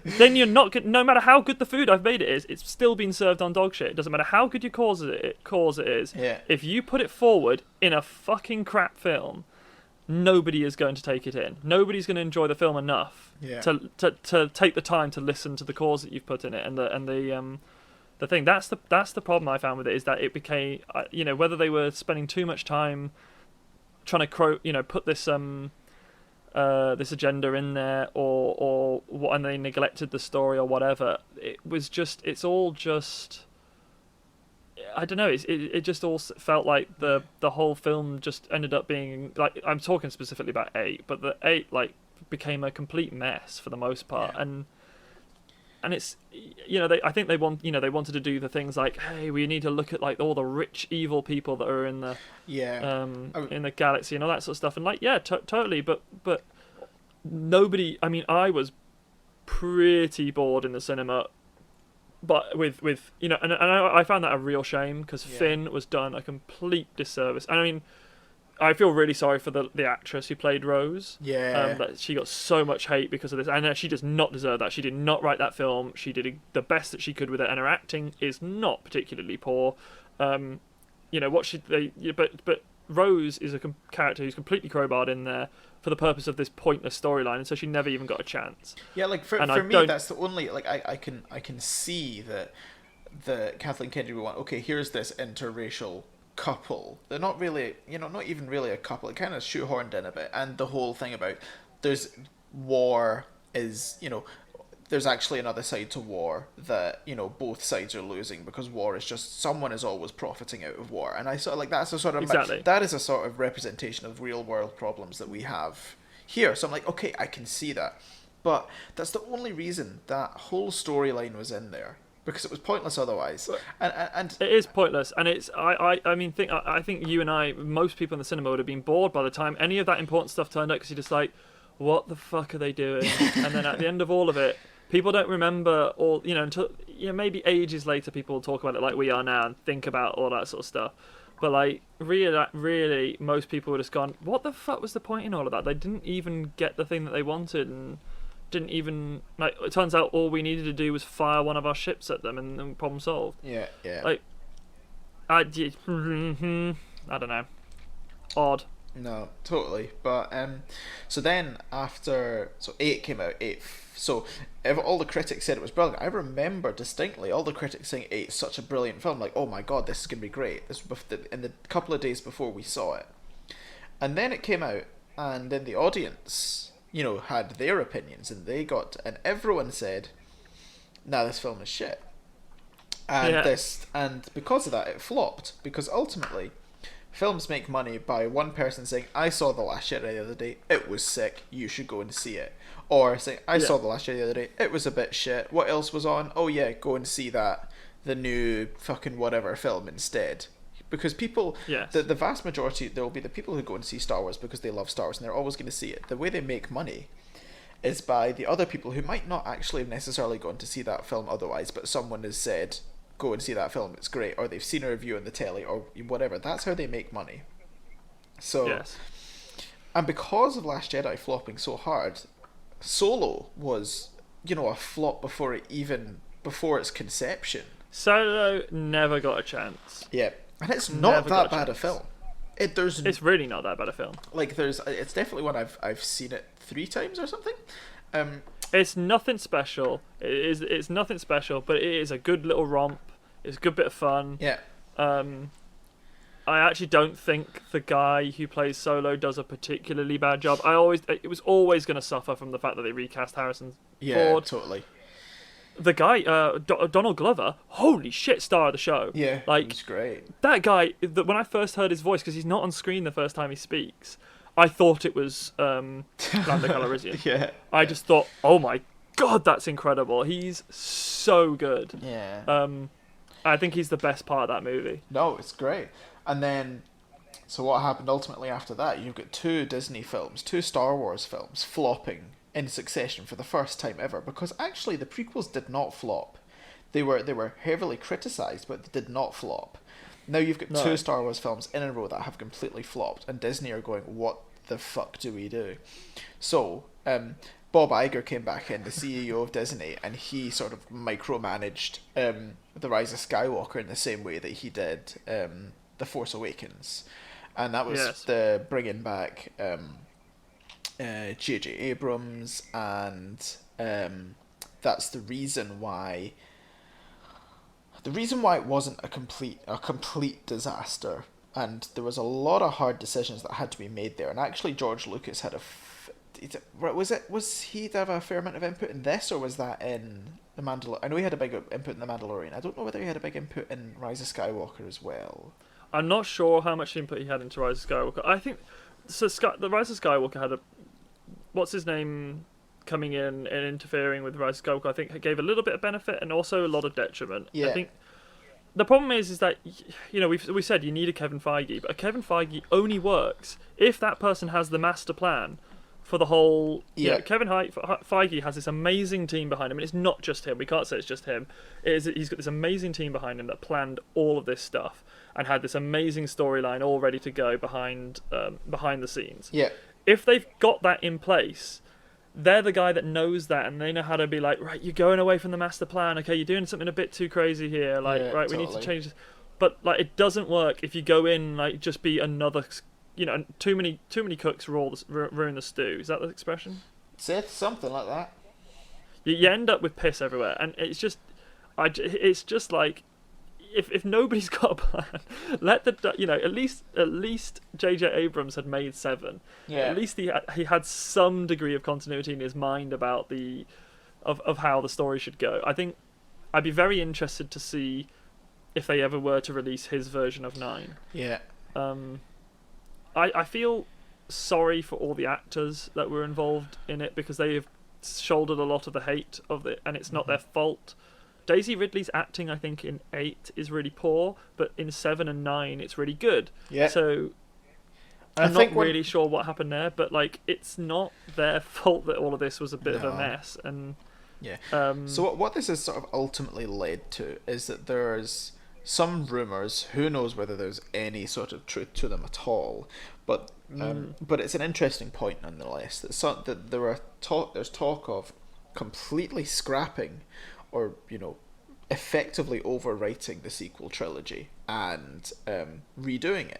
Then you're not good. No matter how good the food I've made it is, it's still been served on dog shit. It doesn't matter how good your cause it is. Yeah. If you put it forward in a fucking crap film, nobody is going to take it in. Nobody's going to enjoy the film enough to take the time to listen to the cause that you've put in it, and the thing. That's the problem I found with it, is that it became, whether they were spending too much time trying to put this this agenda in there, or what, and they neglected the story or whatever. It's all just. I don't know. It just all felt like the whole film just ended up being like, I'm talking specifically about 8, but the 8 like became a complete mess for the most part, Yeah. and it's, I think they wanted to do the things like, hey, we need to look at like all the rich evil people that are in the Yeah. in the galaxy and all that sort of stuff, and like, yeah, totally, but nobody. I mean, I was pretty bored in the cinema, but with and I found that a real shame, because Yeah. Finn was done a complete disservice. And I mean, I feel really sorry for the actress who played Rose. Yeah. That she got so much hate because of this, and she does not deserve that. She did not write that film. She did the best that she could with it, and her acting is not particularly poor. But Rose is a character who's completely crowbarred in there for the purpose of this pointless storyline, and so she never even got a chance. Yeah, like for me, that's the only, like, I can see that the Kathleen Kennedy would want, okay, here's this interracial couple. They're not really, not even really a couple. It kind of shoehorned in a bit, and the whole thing about there's war is, there's actually another side to war that, both sides are losing, because war is just, someone is always profiting out of war. And I sort of like, that's a sort of, Exactly. that is a sort of representation of real world problems that we have here. So I'm like, okay, I can see that. But that's the only reason that whole storyline was in there, because it was pointless otherwise. And it is pointless, and it's I think you and I, most people in the cinema, would have been bored by the time any of that important stuff turned up, because you're just like, what the fuck are they doing? And then at the end of all of it, people don't remember all, until, maybe ages later people will talk about it like we are now and think about all that sort of stuff. But like, really, most people would have gone, what the fuck was the point in all of that? They didn't even get the thing that they wanted, and didn't even, like, it turns out all we needed to do was fire one of our ships at them, and problem solved. Yeah. Like, I don't know. Odd. No, totally. But so then after, so 8 came out, 8. So all the critics said it was brilliant. I remember distinctly all the critics saying 8 is such a brilliant film. Like, oh my god, this is gonna be great. This was in the couple of days before we saw it, and then it came out, and then the audience, had their opinions, and and everyone said, "Nah, this film is shit." And and because of that, it flopped, because ultimately, films make money by one person saying, I saw The Last Jedi the other day, it was sick, you should go and see it. Or saying, I saw The Last Jedi the other day, it was a bit shit, what else was on? Oh yeah, go and see that, the new fucking whatever film instead. Because people, the vast majority, there will be the people who go and see Star Wars because they love Star Wars, and they're always going to see it. The way they make money is by the other people who might not actually have necessarily gone to see that film otherwise, but someone has said, go and see that film, it's great, or they've seen a review on the telly, or whatever. That's how they make money. So, and because of Last Jedi flopping so hard, Solo was, a flop before its conception. Solo never got a chance. Yeah, and it's not that bad a film. It's really not that bad a film. Like, it's definitely one I've seen it 3 times or something. It's nothing special. It's nothing special, but it is a good little romp. It's a good bit of fun. Yeah. I actually don't think the guy who plays Solo does a particularly bad job. It was always going to suffer from the fact that they recast Harrison Ford. Yeah, totally. The guy, Donald Glover, holy shit, star of the show. Yeah, like, he's great. That guy, when I first heard his voice, because he's not on screen the first time he speaks, I thought it was Lando Calrissian. Yeah. I just thought, oh my god, that's incredible. He's so good. Yeah. I think he's the best part of that movie. No, it's great. And then, so what happened ultimately after that? You've got 2 Disney films, 2 Star Wars films flopping in succession for the first time ever, because actually the prequels did not flop. They were heavily criticised, but they did not flop. Now you've got 2 Star Wars films in a row that have completely flopped, and Disney are going, what the fuck do we do? So, Bob Iger came back in, the CEO of Disney, and he sort of micromanaged The Rise of Skywalker in the same way that he did The Force Awakens. And that was the bringing back J.J. Abrams, and that's the reason why it wasn't a complete disaster. And there was a lot of hard decisions that had to be made there. And actually, George Lucas Was he to have a fair amount of input in this, or was that in the Mandalorian? I know he had a big input in the Mandalorian. I don't know whether he had a big input in Rise of Skywalker as well. I'm not sure how much input he had into Rise of Skywalker. I think so. The Rise of Skywalker had a what's his name coming in and interfering with Rise of Skywalker. I think it gave a little bit of benefit and also a lot of detriment. Yeah. I think the problem is that we said you need a Kevin Feige, but a Kevin Feige only works if that person has the master plan for the whole. Yeah. Kevin Feige has this amazing team behind him, and it's not just him. We can't say it's just him. He's got this amazing team behind him that planned all of this stuff and had this amazing storyline all ready to go behind the scenes. Yeah. If they've got that in place, they're the guy that knows that, and they know how to be like, right, you're going away from the master plan. Okay, you're doing something a bit too crazy here. Like, Yeah, right, totally. we need to change this. But like, it doesn't work if you go in like just be another. Too many cooks ruin the stew. Is that the expression? Seth, something like that. You end up with piss everywhere, and it's just like. If nobody's got a plan, at least J.J. Abrams had made 7. Yeah. At least he had some degree of continuity in his mind about of how the story should go. I think I'd be very interested to see if they ever were to release his version of 9. Yeah. I feel sorry for all the actors that were involved in it because they have shouldered a lot of the hate of it, and it's not their fault. Daisy Ridley's acting, I think, in 8 is really poor, but in 7 and 9 it's really good. Yeah. So I'm not really sure what happened there, but like it's not their fault that all of this was a bit of a mess. And yeah. So what this has sort of ultimately led to is that there's some rumours. Who knows whether there's any sort of truth to them at all? But it's an interesting point nonetheless. That there's talk of completely scrapping, or effectively overwriting the sequel trilogy and redoing it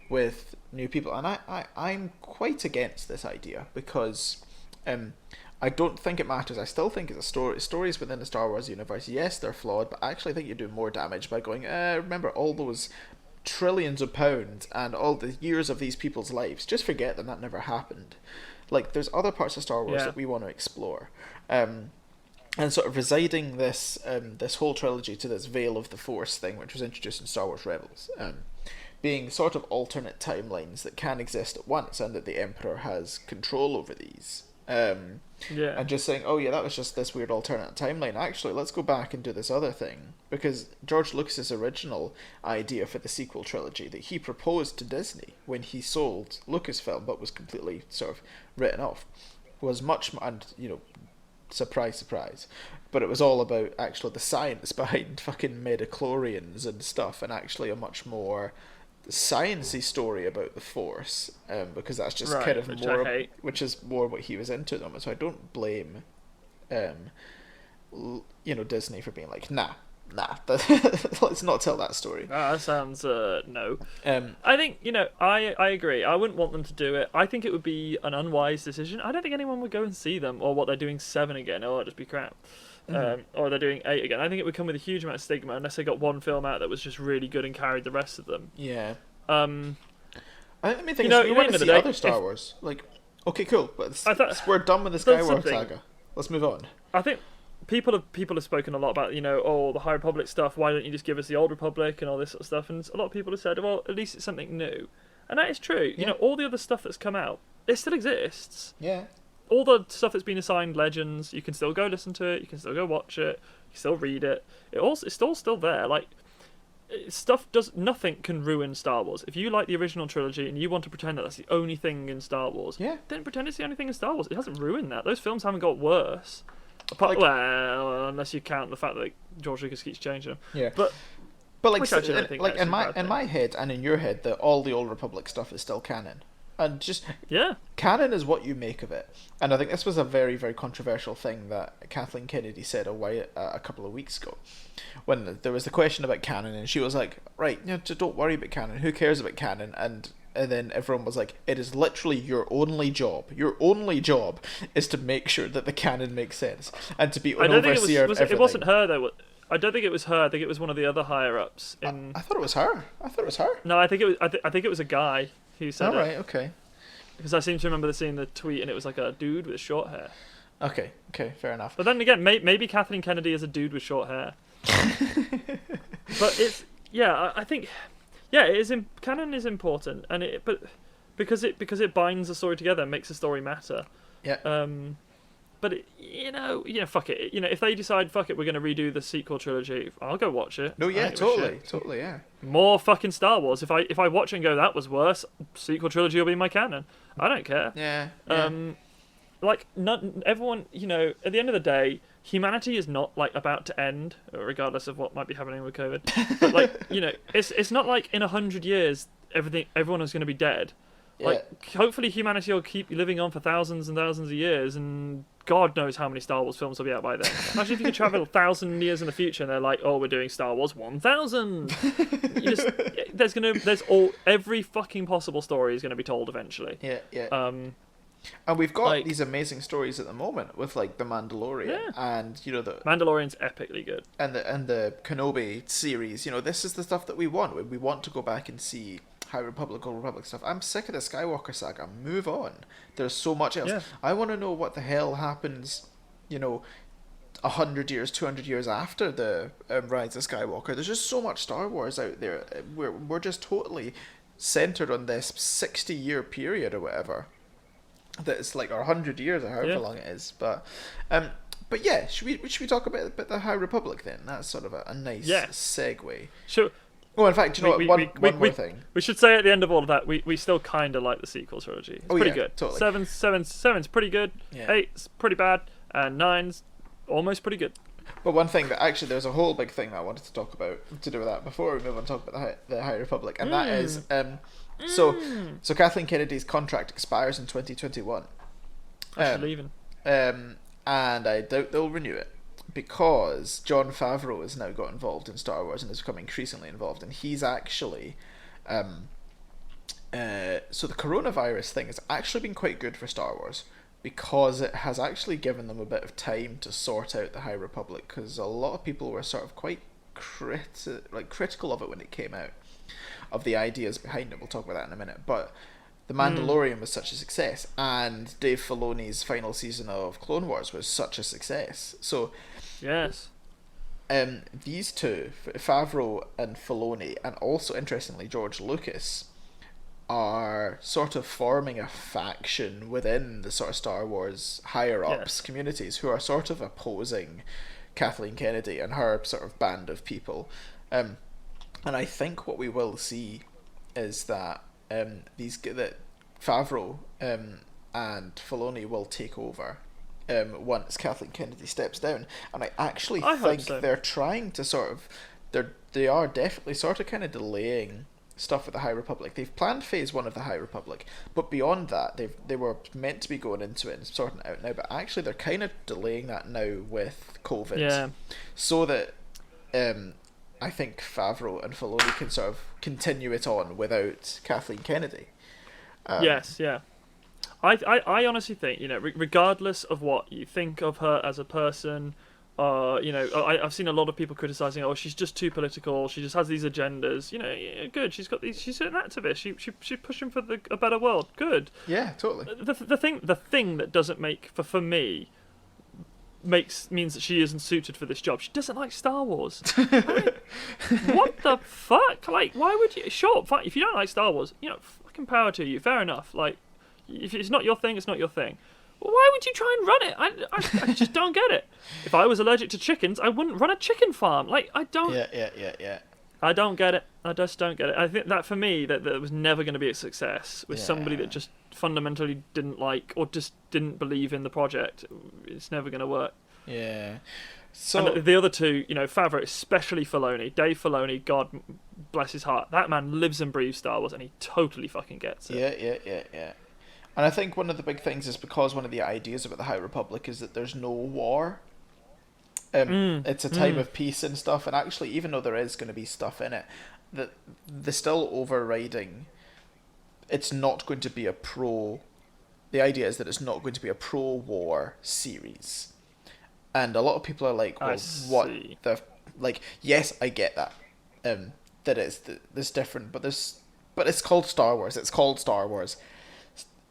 with new people. And I'm quite against this idea because I don't think it matters. I still think it's a story. Stories within the Star Wars universe, yes, they're flawed, but I actually think you do more damage by going, remember all those trillions of pounds and all the years of these people's lives. Just forget them. That never happened. Like, there's other parts of Star Wars that we want to explore. And sort of residing this whole trilogy to this Veil of the Force thing, which was introduced in Star Wars Rebels, being sort of alternate timelines that can exist at once, and that the Emperor has control over these. And just saying, oh yeah, that was just this weird alternate timeline. Actually, let's go back and do this other thing. Because George Lucas's original idea for the sequel trilogy that he proposed to Disney when he sold Lucasfilm, but was completely sort of written off, was much, and surprise, surprise, but it was all about actually the science behind fucking midichlorians and stuff, and actually a much more sciencey story about the Force, because that's just kind of more, which is more what he was into them. So I don't blame, Disney for being like, nah, let's not tell that story. That sounds no. I think I agree. I wouldn't want them to do it. I think it would be an unwise decision. I don't think anyone would go and see them, or what they're doing 7 again, or it'd just be crap. Or they're doing 8 again. I think it would come with a huge amount of stigma unless they got one film out that was just really good and carried the rest of them. Yeah. I think the thing is, we want to see other Star Wars. Like, okay, cool, but we're done with the Skywalker saga. Let's move on. I think people have spoken a lot about the High Republic stuff. Why don't you just give us the Old Republic and all this sort of stuff? And a lot of people have said, well, at least it's something new, and that is true. Yeah. All the other stuff that's come out, it still exists. Yeah. All the stuff that's been assigned Legends, you can still go listen to it. You can still go watch it. You can still read it. It's still there. Like, nothing can ruin Star Wars. If you like the original trilogy and you want to pretend that that's the only thing in Star Wars, then pretend it's the only thing in Star Wars. It hasn't ruined that. Those films haven't got worse. Unless you count the fact that George Lucas keeps changing them. Yeah. But like, in my head and in your head, that all the Old Republic stuff is still canon. And just canon is what you make of it. And I think this was a very, very controversial thing that Kathleen Kennedy said a couple of weeks ago, when there was the question about canon, and she was like, right, just don't worry about canon. Who cares about canon? And then everyone was like, it is literally your only job. Your only job is to make sure that the canon makes sense and to be an overseer of everything. It wasn't her though. I don't think it was her. I think it was one of the other higher ups. I thought it was her. No, I think it was. I think it was a guy who said it. Right, okay. because I seem to remember seeing the tweet and it was like a dude with short hair. Okay, fair enough. But then again, maybe Kathleen Kennedy is a dude with short hair. But it's I think it is. Canon is important, and because it binds the story together, and makes the story matter. Yeah. But fuck it. If they decide fuck it, we're gonna redo the sequel trilogy, I'll go watch it. No, yeah, totally, yeah. More fucking Star Wars. If I watch it and go that was worse, sequel trilogy will be my canon. I don't care. Yeah. Like not everyone. At the end of the day, humanity is not like about to end, regardless of what might be happening with COVID. But like it's not like in 100 years everyone is going to be dead. Yeah. Like hopefully humanity will keep living on for thousands and thousands of years, and God knows how many Star Wars films will be out by then. Imagine if you could travel 1,000 years in the future and they're like, oh, we're doing Star Wars 1,000. Every fucking possible story is going to be told eventually. Yeah. And we've got these amazing stories at the moment with like the Mandalorian and the Mandalorian's epically good, and the Kenobi series. This is the stuff that we want. We want to go back and see High Republic or Republic stuff. I'm sick of the Skywalker saga. Move on. There's so much else. Yeah. I want to know what the hell happens. 100 years, 200 years after the Rise of Skywalker. There's just so much Star Wars out there. We're just totally centered on this 60-year period or whatever. That it's like 100 years or however long it is, but yeah, should we talk about the High Republic then? That's sort of a nice segue. Sure. Oh, in fact, one more thing. We should say at the end of all of that, we still kind of like the sequel trilogy. It's pretty good. Totally. Seven's pretty good. Yeah. 8's pretty bad, and 9's almost pretty good. But one thing that actually, there's a whole big thing that I wanted to talk about to do with that before we move on to talk about the High Republic, and that is so Kathleen Kennedy's contract expires in 2021. She's leaving. And I doubt they'll renew it because Jon Favreau has now got involved in Star Wars and is becoming increasingly involved, and he's actually so the coronavirus thing has actually been quite good for Star Wars because it has actually given them a bit of time to sort out the High Republic, because a lot of people were sort of quite critical of it when it came out, of the ideas behind it. We'll talk about that in a minute. But The Mandalorian was such a success, and Dave Filoni's final season of Clone Wars was such a success. So yes, these two, Favreau and Filoni, and also interestingly George Lucas, are sort of forming a faction within the sort of Star Wars higher-ups communities who are sort of opposing Kathleen Kennedy and her sort of band of people. And I think what we will see is that that Favreau and Filoni will take over once Kathleen Kennedy steps down. And I actually think they're trying to they are definitely sort of kind of delaying stuff with the High Republic. They've planned phase 1 of the High Republic, but beyond that they were meant to be going into it and sorting it out now, but actually they're kind of delaying that now with COVID, so that I think Favreau and Filoni can sort of continue it on without Kathleen Kennedy. I honestly think, regardless of what you think of her as a person, I've seen a lot of people criticizing, oh, she's just too political, she just has these agendas. Good, she's an activist, she's pushing for a better world. Good. Yeah, totally. The thing that doesn't make for me means that she isn't suited for this job. She doesn't like Star Wars. What the fuck? Like, why would you? Sure, fine. If you don't like Star Wars, fucking power to you. Fair enough. Like, if it's not your thing, it's not your thing. Why would you try and run it? I just don't get it. If I was allergic to chickens, I wouldn't run a chicken farm. Like, I don't... Yeah. I don't get it. I just don't get it. I think that, for me, that was never going to be a success with somebody that just fundamentally didn't like or just didn't believe in the project. It's never going to work. Yeah. So... And the other two, Favreau, especially Filoni, Dave Filoni, God bless his heart, that man lives and breathes Star Wars, and he totally fucking gets it. Yeah. And I think one of the big things is because one of the ideas about the High Republic is that there's no war. It's a time of peace and stuff, and actually, even though there is going to be stuff in it, that the still overriding, it's not going to be the idea is that it's not going to be a pro-war series. And a lot of people are like, well, what the... Like, yes, I get that. That it's different, but it's called Star Wars. It's called Star Wars.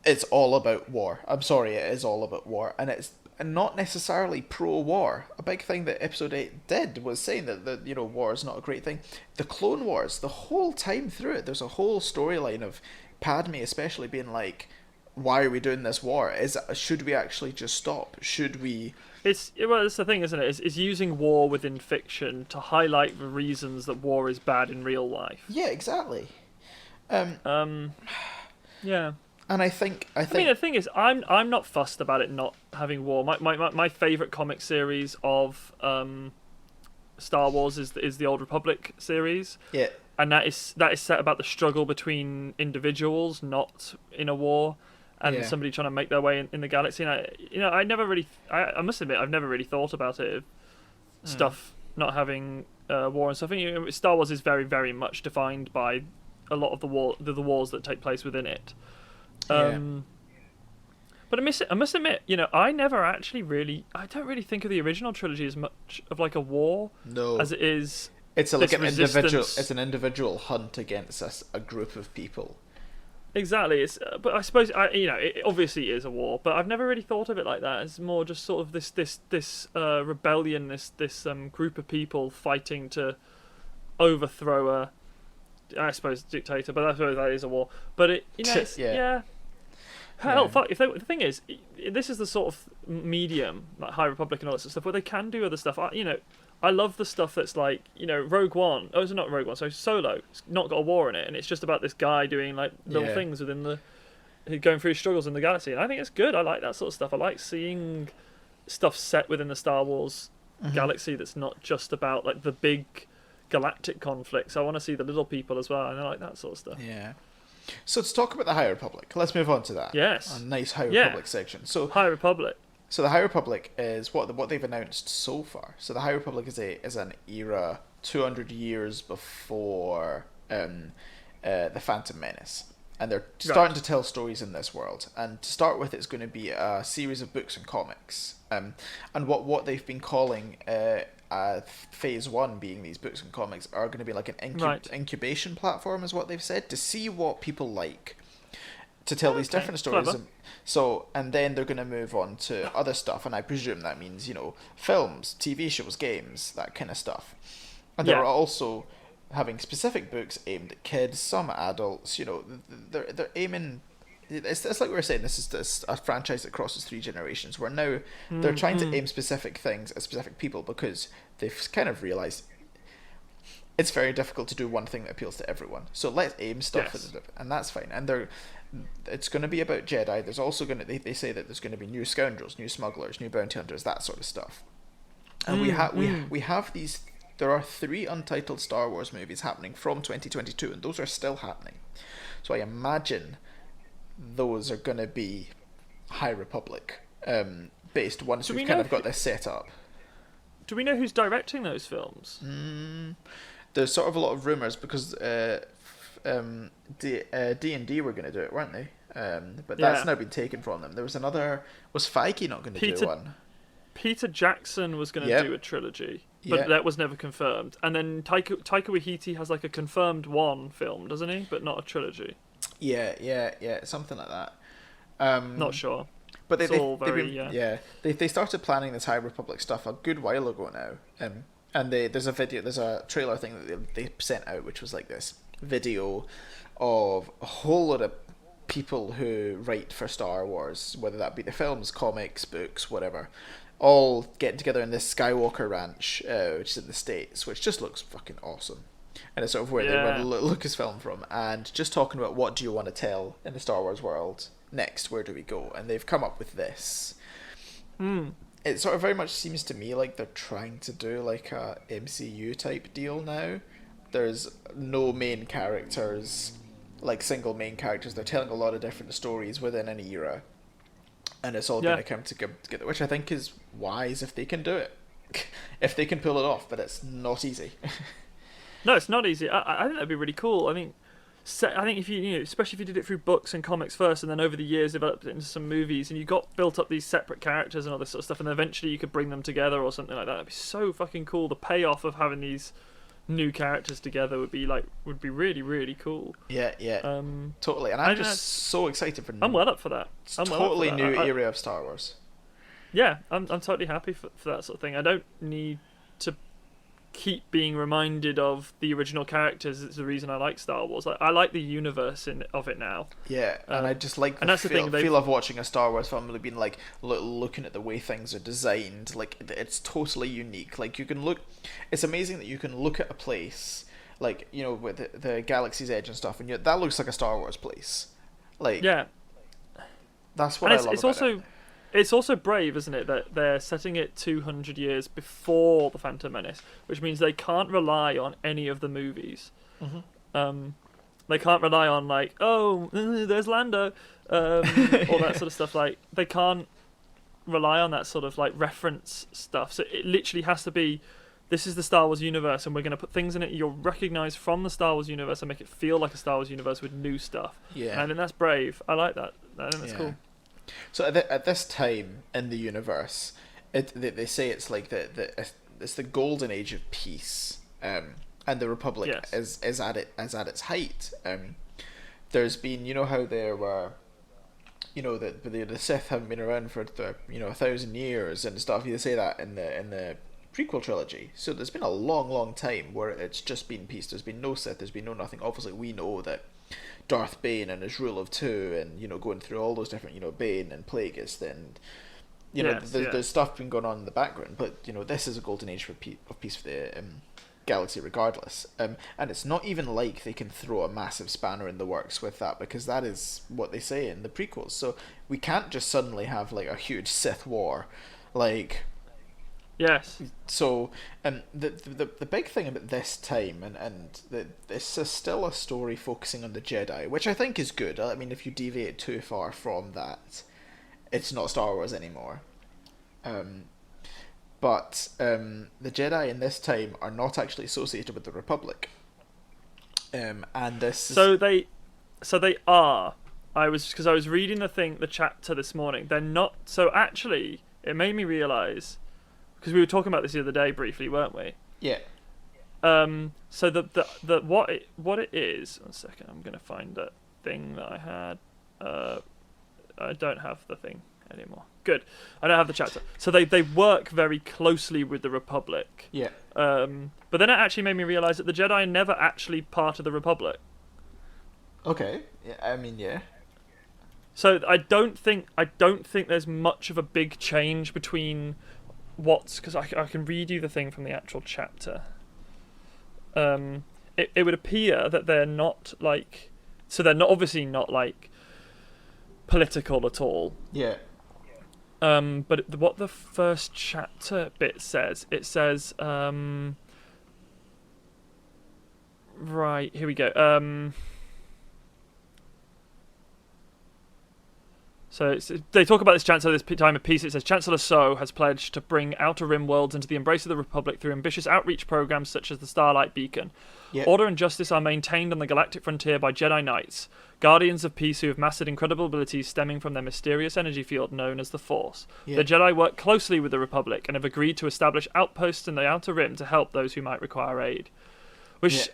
it's all about war. I'm sorry, it is all about war, and it's not necessarily pro-war. A big thing that Episode 8 did was saying that war is not a great thing. The Clone Wars, the whole time through it, there's a whole storyline of Padme especially being like, why are we doing this war? Should we actually just stop? Should we? It's the thing, isn't it? It's using war within fiction to highlight the reasons that war is bad in real life. Yeah, exactly. Yeah. And I think. I mean, the thing is, I'm not fussed about it not having war. My favorite comic series of Star Wars is the Old Republic series. Yeah. And that is set about the struggle between individuals, not in a war, and somebody trying to make their way in the galaxy. And I never really, I must admit, I've never really thought about it. Stuff not having war and stuff. I think Star Wars is very, very much defined by a lot of the wars that take place within it. But I must admit, I never actually I don't really think of the original trilogy as much of like a war as it is. It's like an individual. It's an individual hunt against a group of people. Exactly. But I suppose it obviously is a war, but I've never really thought of it like that. It's more just sort of this rebellion, this group of people fighting to overthrow I suppose dictator, but I suppose that is a war. But Hell, fuck. The thing is, this is the sort of medium, like High Republic and all that sort of stuff, where they can do other stuff. I love the stuff that's like, Rogue One. Oh, it's not Rogue One. So Solo. It's not got a war in it, and it's just about this guy doing like little things within going through struggles in the galaxy. And I think it's good. I like that sort of stuff. I like seeing stuff set within the Star Wars galaxy that's not just about like the big galactic conflicts. I want to see the little people as well, and I like that sort of stuff. Yeah. So to talk about the High Republic, let's move on to that. Yes. A nice High Republic section. So High Republic. So the High Republic is what they've announced so far. So the High Republic is an era 200 years before the Phantom Menace, and they're starting to tell stories in this world. And to start with, it's going to be a series of books and comics. And what they've been calling phase 1, being these books and comics, are going to be like an incubation platform, is what they've said, to see what people like, to tell these different stories. And then they're going to move on to other stuff, and I presume that means films, TV shows, games, that kind of stuff. And they're also having specific books aimed at kids, some adults. They're aiming. It's like we were saying, this is a franchise that crosses 3 generations, where now they're trying to aim specific things at specific people, because they've kind of realised it's very difficult to do one thing that appeals to everyone. So let's aim stuff at it, and that's fine. And it's going to be about Jedi. There's also they say that there's going to be new scoundrels, new smugglers, new bounty hunters, that sort of stuff. And we have these. There are 3 untitled Star Wars movies happening from 2022, and those are still happening. So I imagine those are going to be High Republic based once we've kind of got this set up. Do we know who's directing those films? There's sort of a lot of rumours, because D&D were going to do it, weren't they? But that's now been taken from them. There was another. Was Feige not going to do one? Peter Jackson was going to do a trilogy, but that was never confirmed. And then Taika Waititi has like a confirmed one film, doesn't he? But not a trilogy. Yeah, something like that. Not sure. But they started planning this High Republic stuff a good while ago now. And there's a trailer thing that they sent out, which was like this video of a whole lot of people who write for Star Wars, whether that be the films, comics, books, whatever, all getting together in this Skywalker Ranch, which is in the States, which just looks fucking awesome. And it's sort of where they run Lucasfilm from, and just talking about what do you want to tell in the Star Wars world next, where do we go? And they've come up with this. It sort of very much seems to me like they're trying to do like a MCU type deal now. There's no main characters, like single main characters. They're telling a lot of different stories within an era, and it's all going to come together, which I think is wise if they can do it, if they can pull it off. But it's not easy. No, it's not easy. I think that'd be really cool. I think if you especially if you did it through books and comics first, and then over the years developed it into some movies, and you got built up these separate characters and all this sort of stuff, and then eventually you could bring them together or something like that. That'd be so fucking cool. The payoff of having these new characters together would be really, really cool. Yeah, totally. And I'm just so excited for. I'm well up for that. I'm totally well up for that. new area of Star Wars. Yeah, I'm totally happy for that sort of thing. I don't need to keep being reminded of the original characters. It's the reason I like Star Wars. I like the universe of it now. Yeah, and I just like the feel of watching a Star Wars film, being like looking at the way things are designed. Like, it's totally unique. Like, you can look. It's amazing that you can look at a place, like, you know, with the Galaxy's Edge and stuff, and that looks like a Star Wars place. Like, yeah, that's what I love about it. It's also brave, isn't it, that they're setting it 200 years before The Phantom Menace, which means they can't rely on any of the movies. Mm-hmm. They can't rely on, like, oh, there's Lando, all that sort of stuff. Like, they can't rely on that sort of, like, reference stuff. So it literally has to be, this is the Star Wars universe, and we're going to put things in it you'll recognise from the Star Wars universe and make it feel like a Star Wars universe with new stuff. Yeah. And I think that's brave. I like that. I think that's cool. So at this time in the universe, they say it's like it's the golden age of peace, and the Republic is at its height. There's been, you know, how there were, you know, the Sith haven't been around for 1,000 years and stuff. You say that in the prequel trilogy. So there's been a long time where it's just been peace. There's been no Sith. There's been no nothing. Obviously, we know that Darth Bane and his rule of two, and, you know, going through all those different, you know, Bane and Plagueis, and, you know, there's stuff been going on in the background, but, you know, this is a golden age of peace for the galaxy regardless, and it's not even like they can throw a massive spanner in the works with that, because that is what they say in the prequels. So we can't just suddenly have, like, a huge Sith war, like. Yes. So, the big thing about this time, and this is still a story focusing on the Jedi, which I think is good. I mean, if you deviate too far from that, it's not Star Wars anymore. But the Jedi in this time are not actually associated with the Republic. And this. So they are. Because I was reading the chapter this morning. They're not. So actually, it made me realise. Because we were talking about this the other day briefly, weren't we? Yeah. So the what it is. 1 second, I'm gonna find that thing that I had. I don't have the thing anymore. Good. I don't have the chapter. So they work very closely with the Republic. Yeah. But then it actually made me realise that the Jedi are never actually part of the Republic. Okay. Yeah. I mean, yeah. So I don't think there's much of a big change between. Because I can read you the thing from the actual chapter. It would appear that they're not like, so they're not obviously not like political at all. Yeah. But what the first chapter bit says, it says, right, here we go. So they talk about this Chancellor, this time of peace. It says, Chancellor So has pledged to bring Outer Rim worlds into the embrace of the Republic through ambitious outreach programs such as the Starlight Beacon. Yep. Order and justice are maintained on the galactic frontier by Jedi Knights, guardians of peace who have mastered incredible abilities stemming from their mysterious energy field known as the Force. Yep. The Jedi work closely with the Republic and have agreed to establish outposts in the Outer Rim to help those who might require aid. Which... Yeah.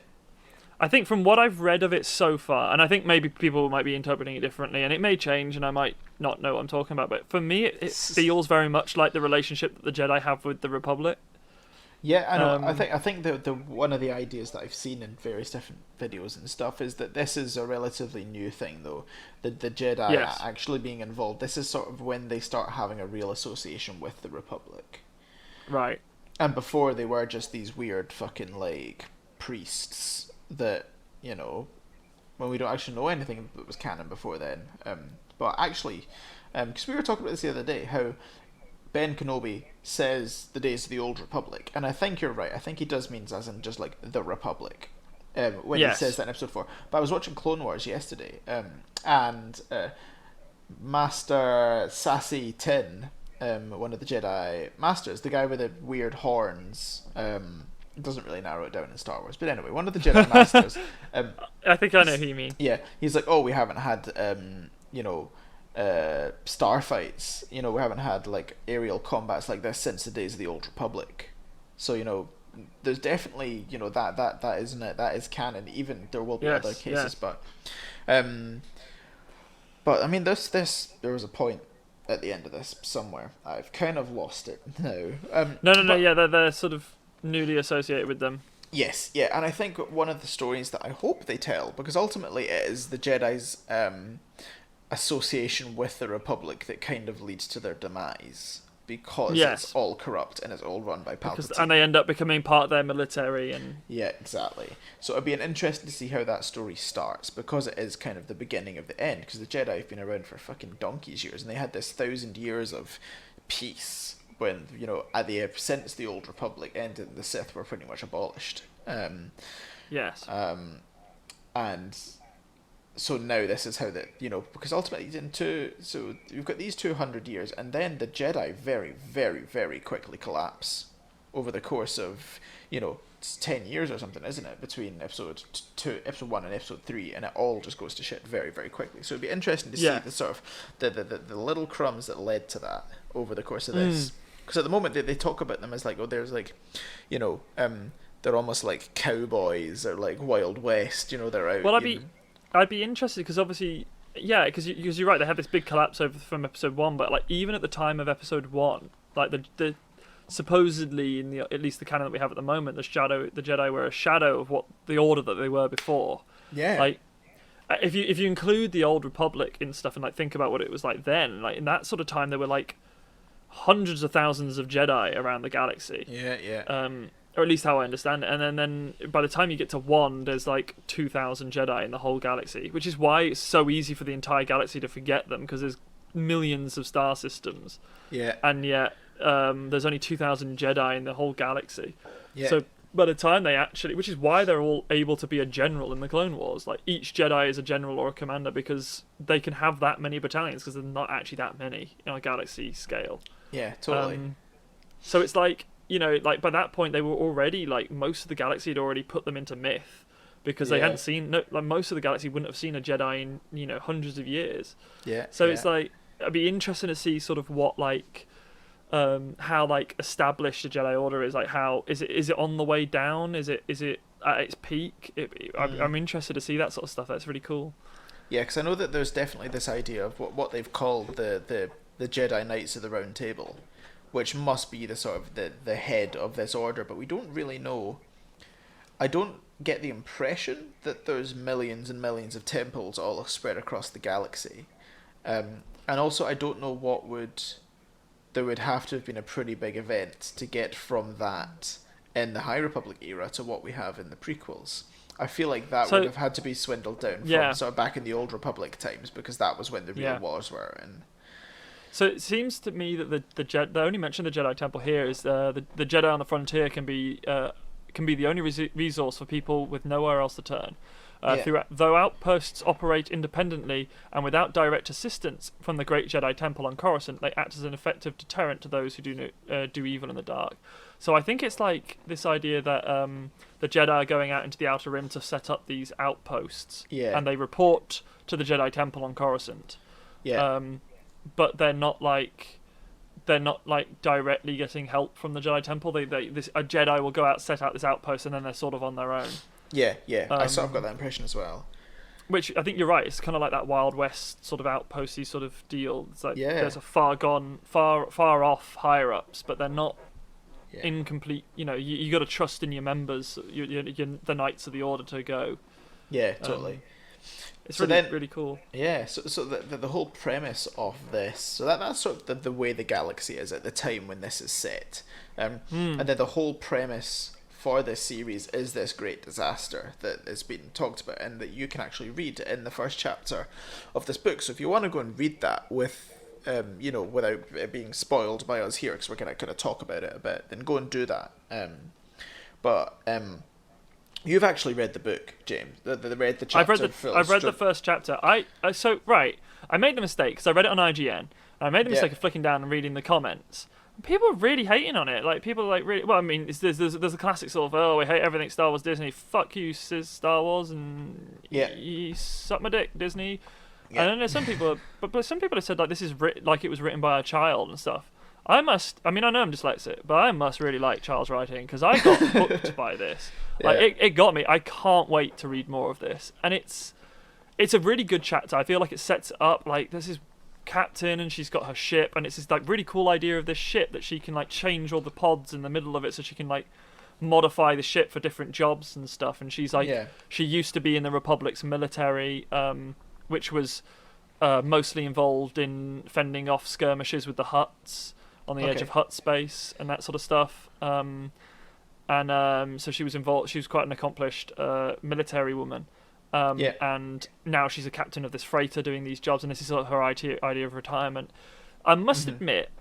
I think from what I've read of it so far, and I think maybe people might be interpreting it differently, and it may change, and I might not know what I'm talking about, but for me, it feels very much like the relationship that the Jedi have with the Republic. Yeah, I know. I think the one of the ideas that I've seen in various different videos and stuff is that this is a relatively new thing, though. The Jedi actually being involved. This is sort of when they start having a real association with the Republic. Right. And before, they were just these weird fucking, like, priests that, you know, when we don't actually know anything that was canon before then. But actually, because we were talking about this the other day, how Ben Kenobi says the days of the Old Republic, and I think you're right. I think he does mean as in just like the Republic when he says that in episode 4. But I was watching Clone Wars yesterday, and Master Sassy Tin, one of the Jedi Masters, the guy with the weird horns, it does't really narrow it down in Star Wars, but anyway, one of the Jedi Masters. I think I know who you mean. Yeah, he's like, oh, we haven't had, starfights. You know, we haven't had like aerial combats like this since the days of the Old Republic. So, you know, there's definitely, that isn't it. That is canon. Even there will be other Yes, cases, yes. um, but I mean, this there was a point at the end of this somewhere. I've kind of lost it now. No. But Yeah, they're sort of newly associated with them. yes, yeah, and I think one of the stories that I hope they tell, because ultimately it is the Jedi's association with the Republic that kind of leads to their demise, because it's Yes, all corrupt and it's all run by and they Palpatine. end up becoming part of their military, and Yeah, exactly. So it'd be an interesting to see how that story starts, because it is kind of the beginning of the end, because the Jedi have been around for fucking donkey's years, and they had this 1,000 years of peace when, at the since the Old Republic ended, the Sith were pretty much abolished. yes. And so now this is how that, because ultimately so you've got these 200 years, and then the Jedi very, very, very quickly collapse over the course of, it's 10 years or something, isn't it, between episode 1 and episode 3, and it all just goes to shit very, very quickly. So it'd be interesting to see Yeah. the sort of the little crumbs that led to that over the course of this. Because at the moment they talk about them as like, oh, there's like, they're almost like cowboys or like Wild West, they're out. Well, I'd be interested because obviously, yeah, because you're right. They had this big collapse over from episode 1, but like even at the time of episode 1, like the supposedly in the at least the canon that we have at the moment, the Jedi were a shadow of what the Order that they were before. Yeah. Like if you include the Old Republic in stuff and like think about what it was like then, like in that sort of time there were like hundreds of thousands of Jedi around the galaxy. Yeah, yeah. Or at least how I understand it. And then by the time you get to 1, there's like 2,000 Jedi in the whole galaxy, which is why it's so easy for the entire galaxy to forget them, because there's millions of star systems. Yeah. And yet there's only 2,000 Jedi in the whole galaxy. Yeah. So by the time they actually, which is why they're all able to be a general in the Clone Wars, like each Jedi is a general or a commander, because they can have that many battalions, because there's not actually that many on a galaxy scale. Yeah, totally. So it's like, like by that point they were already like most of the galaxy had already put them into myth, because they hadn't seen like most of the galaxy wouldn't have seen a Jedi in hundreds of years. Yeah. So it's like it'd be interesting to see sort of what like how like established the Jedi Order is, like how is it on the way down, is it at its peak? I'm interested to see that sort of stuff. That's really cool. Yeah, because I know that there's definitely this idea of what they've called the Jedi Knights of the Round Table, which must be the sort of the head of this order, but we don't really know. I don't get the impression that there's millions and millions of temples all spread across the galaxy, and also I don't know there would have to have been a pretty big event to get from that in the High Republic era to what we have in the prequels. I feel like that would have had to be swindled down from sort of back in the Old Republic times, because that was when the real wars were. And so it seems to me that the only mention of the Jedi Temple here is the Jedi on the frontier can be the only resource for people with nowhere else to turn. Though outposts operate independently and without direct assistance from the Great Jedi Temple on Coruscant, they act as an effective deterrent to those who do evil in the dark. So I think it's like this idea that the Jedi are going out into the Outer Rim to set up these outposts, and they report to the Jedi Temple on Coruscant. But they're not like directly getting help from the Jedi Temple. A Jedi will go out, set out this outpost, and then they're sort of on their own. Yeah. I sort of got that impression as well. Which I think you're right. It's kind of like that Wild West sort of outposty sort of deal. It's like there's a far off higher ups, but they're not incomplete. You got to trust in your members, the Knights of the Order to go. Yeah, totally. It's really cool. Yeah, so the whole premise of this, so that's sort of the way the galaxy is at the time when this is set, and then the whole premise for this series is this great disaster that is being talked about, and that you can actually read in the first chapter of this book. So if you want to go and read that with, without it being spoiled by us here, because we're gonna kind of talk about it a bit, then go and do that. But you've actually read the book, James. Read the chapter. I've read the first chapter. I made the mistake because I read it on IGN. And I made the mistake of flicking down and reading the comments. People are really hating on it. Like people are like really. Well, I mean, there's a classic sort of we hate everything Star Wars Disney. Fuck you, says Star Wars, and you suck my dick, Disney. Yeah. And then there's some people, but some people have said like this is like it was written by a child and stuff. I must. I mean, I know I'm dyslexic, but I must really like Charles' writing because I got hooked by this. Like, it got me. I can't wait to read more of this, and it's a really good chapter. I feel like it sets it up. Like, this is captain, and she's got her ship, and it's this like really cool idea of this ship that she can like change all the pods in the middle of it, so she can like modify the ship for different jobs and stuff. And she's like, she used to be in the Republic's military, which was mostly involved in fending off skirmishes with the Hutts on the edge of Hutt space and that sort of stuff. So she was involved. She was quite an accomplished military woman. And now she's a captain of this freighter doing these jobs, and this is sort of her idea of retirement. I must admit,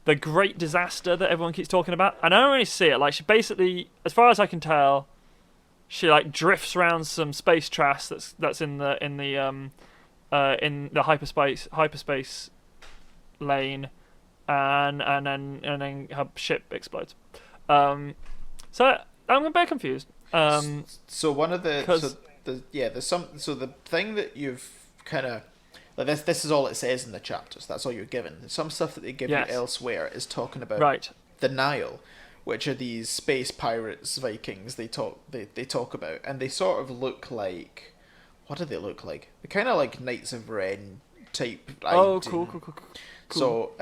the great disaster that everyone keeps talking about, and I don't really see it. Like, she basically, as far as I can tell, she like drifts around some space trash that's in the hyperspace lane, and then her ship explodes. So I'm a bit confused. So one of the the thing that you've kind of like this is all it says in the chapters. That's all you're given. Some stuff that they give you elsewhere is talking about the Nile, which are these space pirates, Vikings. They talk about, and they sort of look like, what do they look like? They're kind of like Knights of Ren type. Oh, cool. So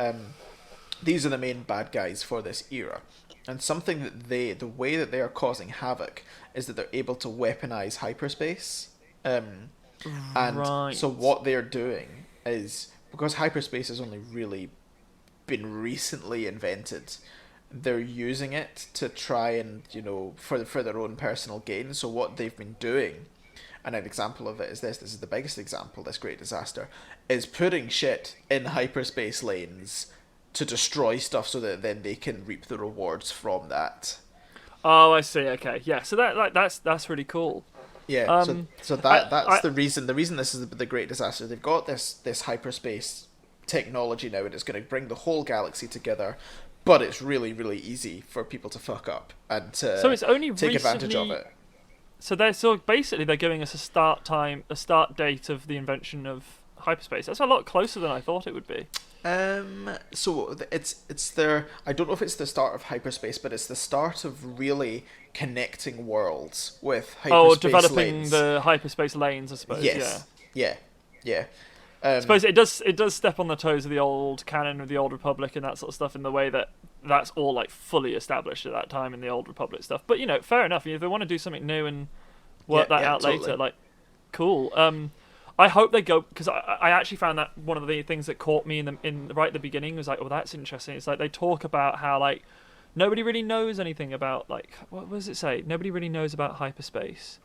these are the main bad guys for this era. And something that the way that they are causing havoc is that they're able to weaponize hyperspace. And so what they're doing is, because hyperspace has only really been recently invented, they're using it to try and, for their own personal gain. So what they've been doing, and an example of it is this is the biggest example, this great disaster, is putting shit in hyperspace lanes to destroy stuff so that then they can reap the rewards from that. Oh, I see. Okay, yeah. So that's really cool. Yeah. That's the reason. The reason this is the great disaster. They've got this hyperspace technology now, and it's going to bring the whole galaxy together. But it's really, really easy for people to fuck up and to so it's only take advantage of it. So basically they're giving us a start date of the invention of hyperspace. That's a lot closer than I thought it would be. So it's their, I don't know if it's the start of hyperspace, but it's the start of really connecting worlds with hyperspace developing lanes. the hyperspace lanes, I suppose. Yes. Yeah. I suppose it does step on the toes of the old canon of the Old Republic and that sort of stuff, in the way that that's all like fully established at that time in the Old Republic stuff. But fair enough. If they want to do something new and work that out later, like, cool. I hope they go, because I actually found that one of the things that caught me in right at the beginning was like, oh, that's interesting. It's like they talk about how like nobody really knows anything about, like, what does it say? Nobody really knows about hyperspace.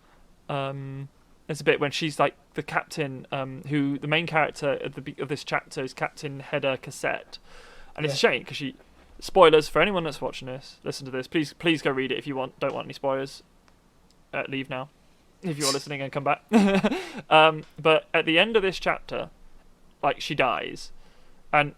There's a bit when she's like the captain, who the main character of this chapter is Captain Hedda Cassette, and it's a shame because she. Spoilers for anyone that's watching this. Listen to this. Please go read it if you want. Don't want any spoilers. Leave now. If you're listening, and come back. But at the end of this chapter, like, she dies, and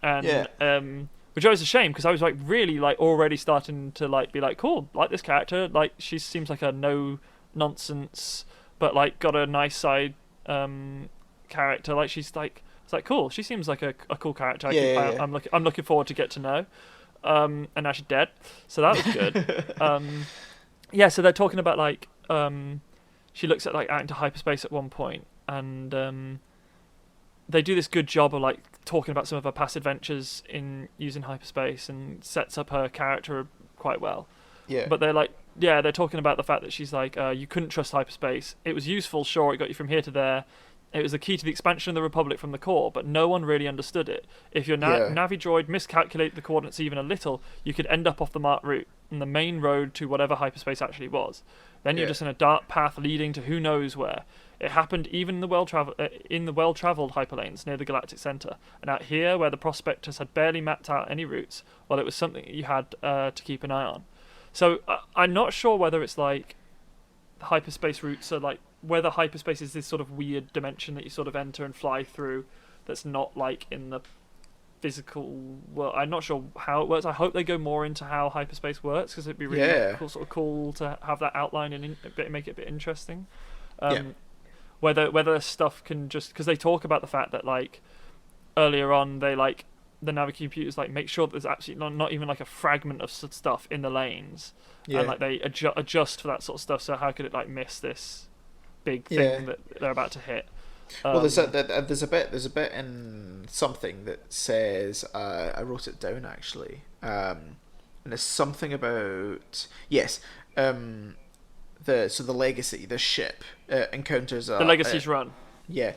which was a shame, because I was like really like already starting to like be like, cool, like this character, like she seems like a no nonsense, but like got a nice side character. Like she's like, it's like cool. She seems like a cool character. I'm looking forward to get to know. And now she's dead, so that was good. So they're talking about like she looks at like out into hyperspace at one point, and they do this good job of like talking about some of her past adventures in using hyperspace, and sets up her character quite well. Yeah. But they're talking about the fact that she's like, you couldn't trust hyperspace. It was useful, sure, it got you from here to there. It was the key to the expansion of the Republic from the core, but no one really understood it. If your Navi droid miscalculated the coordinates even a little, you could end up off the marked route and the main road to whatever hyperspace actually was. Then you're just in a dark path leading to who knows where. It happened even in the well-traveled hyperlanes near the galactic center, and out here where the prospectors had barely mapped out any routes, well, it was something you had to keep an eye on. So I'm not sure whether it's like hyperspace routes are like, whether hyperspace is this sort of weird dimension that you sort of enter and fly through that's not like in the physical world. I'm not sure how it works. I hope they go more into how hyperspace works, because it'd be really cool to have that outline and make it a bit interesting. Whether stuff can just, because they talk about the fact that like earlier on they the Navi computers like make sure that there's actually not even like a fragment of stuff in the lanes, Yeah. and like they adjust for that sort of stuff. So how could it like miss this big thing Yeah. that they're about to hit? Well, there's a bit in something that says I wrote it down actually, and it's something about yes, the legacy, the ship encounters the Legacy's run. yeah,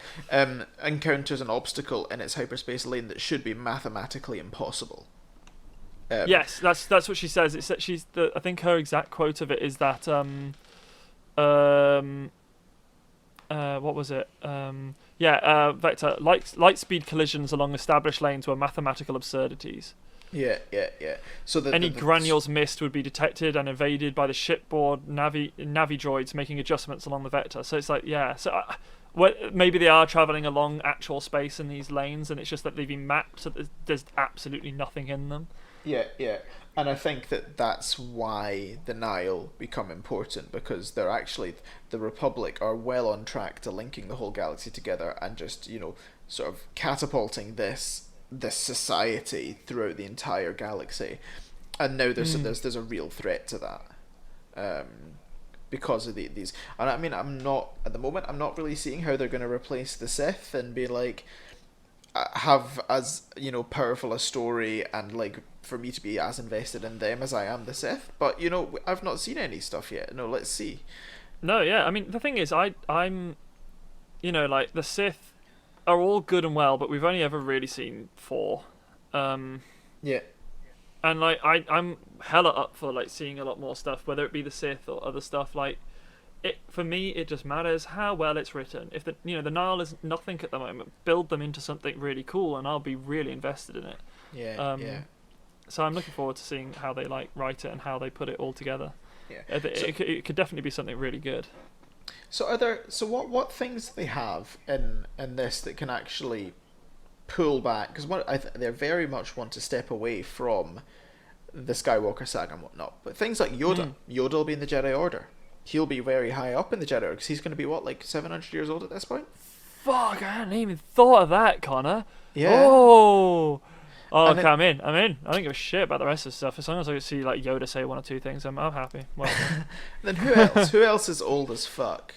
encounters an obstacle in its hyperspace lane that should be mathematically impossible. Yes, that's what she says. It's that I think her exact quote of it is that what was it? Vector light speed collisions along established lanes were mathematical absurdities. Yeah. So any granules missed would be detected and evaded by the shipboard navi droids making adjustments along the vector. So it's like, yeah. So maybe they are traveling along actual space in these lanes, and it's just that they've been mapped so that there's absolutely nothing in them. Yeah. And I think that's why the Nile become important, because they're actually, the Republic are well on track to linking the whole galaxy together and just, sort of catapulting this society throughout the entire galaxy. And now there's a real threat to that. Because of these. And I mean, I'm not really seeing how they're going to replace the Sith and be like, have as powerful a story and like for me to be as invested in them as I am the Sith. But I've not seen any stuff yet. No, let's see. No, yeah. I mean, the thing is, I'm like the Sith are all good and well, but we've only ever really seen 4. Yeah. And like I'm hella up for like seeing a lot more stuff, whether it be the Sith or other stuff. Like for me, it just matters how well it's written. If the Nile is nothing at the moment, build them into something really cool, and I'll be really invested in it. Yeah. So I'm looking forward to seeing how they like write it and how they put it all together. Yeah. It could definitely be something really good. So what things do they have in this that can actually pull back? Because they very much want to step away from the Skywalker saga and whatnot. But things like Yoda, Yoda will be in the Jedi Order. He'll be very high up in the Jedi Order because he's going to be like 700 years old at this point. Fuck! I hadn't even thought of that, Connor. Yeah. Oh, okay, I'm in. I don't give a shit about the rest of the stuff. As long as I see like Yoda say 1 or 2 things, I'm happy. Well, then who else? Who else is old as fuck?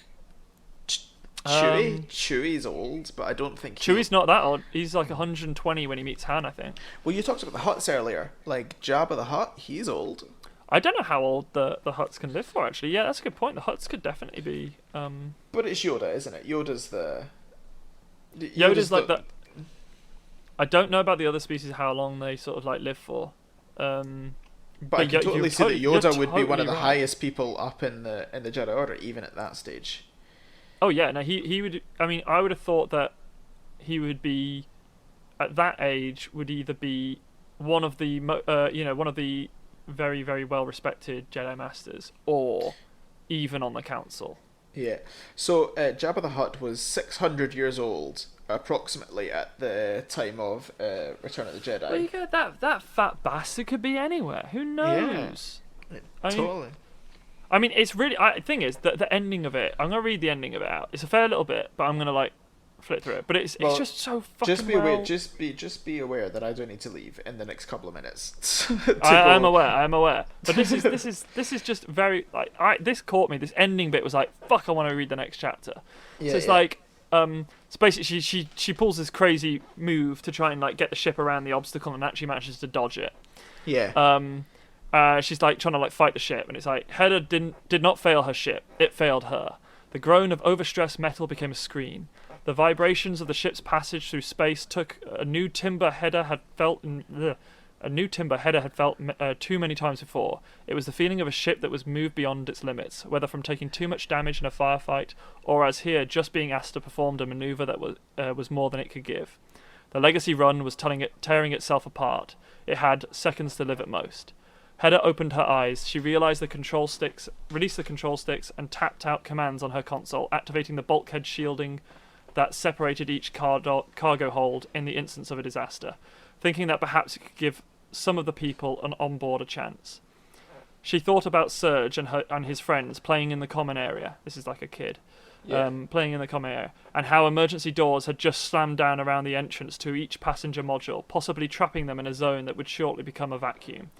Chewie. Chewie's old, but I don't think Chewie's not that old. He's like 120 when he meets Han, I think. Well, you talked about the Hutts earlier. Like Jabba the Hutt, he's old. I don't know how old the Hutts can live for, actually. Yeah, that's a good point. The Hutts could definitely be. But it's Yoda, isn't it? Yoda's like the. I don't know about the other species how long they sort of like live for. But I can totally see that Yoda would be one of the right. highest people up in the Jedi Order, even at that stage. Oh yeah, no, he would. I mean, I would have thought that he would be at that age would either be one of the one of the very, very well respected Jedi Masters, or even on the Council. Yeah. So Jabba the Hutt was 600 years old, approximately, at the time of Return of the Jedi. Well, you go, that fat bastard could be anywhere. Who knows? Yeah. Totally. I mean, it's really. The thing is that the ending of it. I'm gonna read the ending of it out. It's a fair little bit, but I'm gonna like flip through it. But it's just so fucking. Just be aware that I don't need to leave in the next couple of minutes. I'm aware. But this is just very like. This caught me. This ending bit was like, fuck. I want to read the next chapter. So it's like. So basically, she pulls this crazy move to try and like get the ship around the obstacle, and actually manages to dodge it. Yeah. She's like trying to like fight the ship, and it's like Hedda did not fail her ship; it failed her. The groan of overstressed metal became a scream. The vibrations of the ship's passage through space took a new timber Hedda had felt too many times before. It was the feeling of a ship that was moved beyond its limits, whether from taking too much damage in a firefight, or as here, just being asked to perform a maneuver that was more than it could give. The Legacy run was tearing itself apart. It had seconds to live at most. Hedda opened her eyes. She released the control sticks, and tapped out commands on her console, activating the bulkhead shielding that separated each cargo hold in the instance of a disaster, thinking that perhaps it could give some of the people on board a chance. She thought about Serge and his friends playing in the common area. This is like a kid. playing in the common area, and how emergency doors had just slammed down around the entrance to each passenger module, possibly trapping them in a zone that would shortly become a vacuum.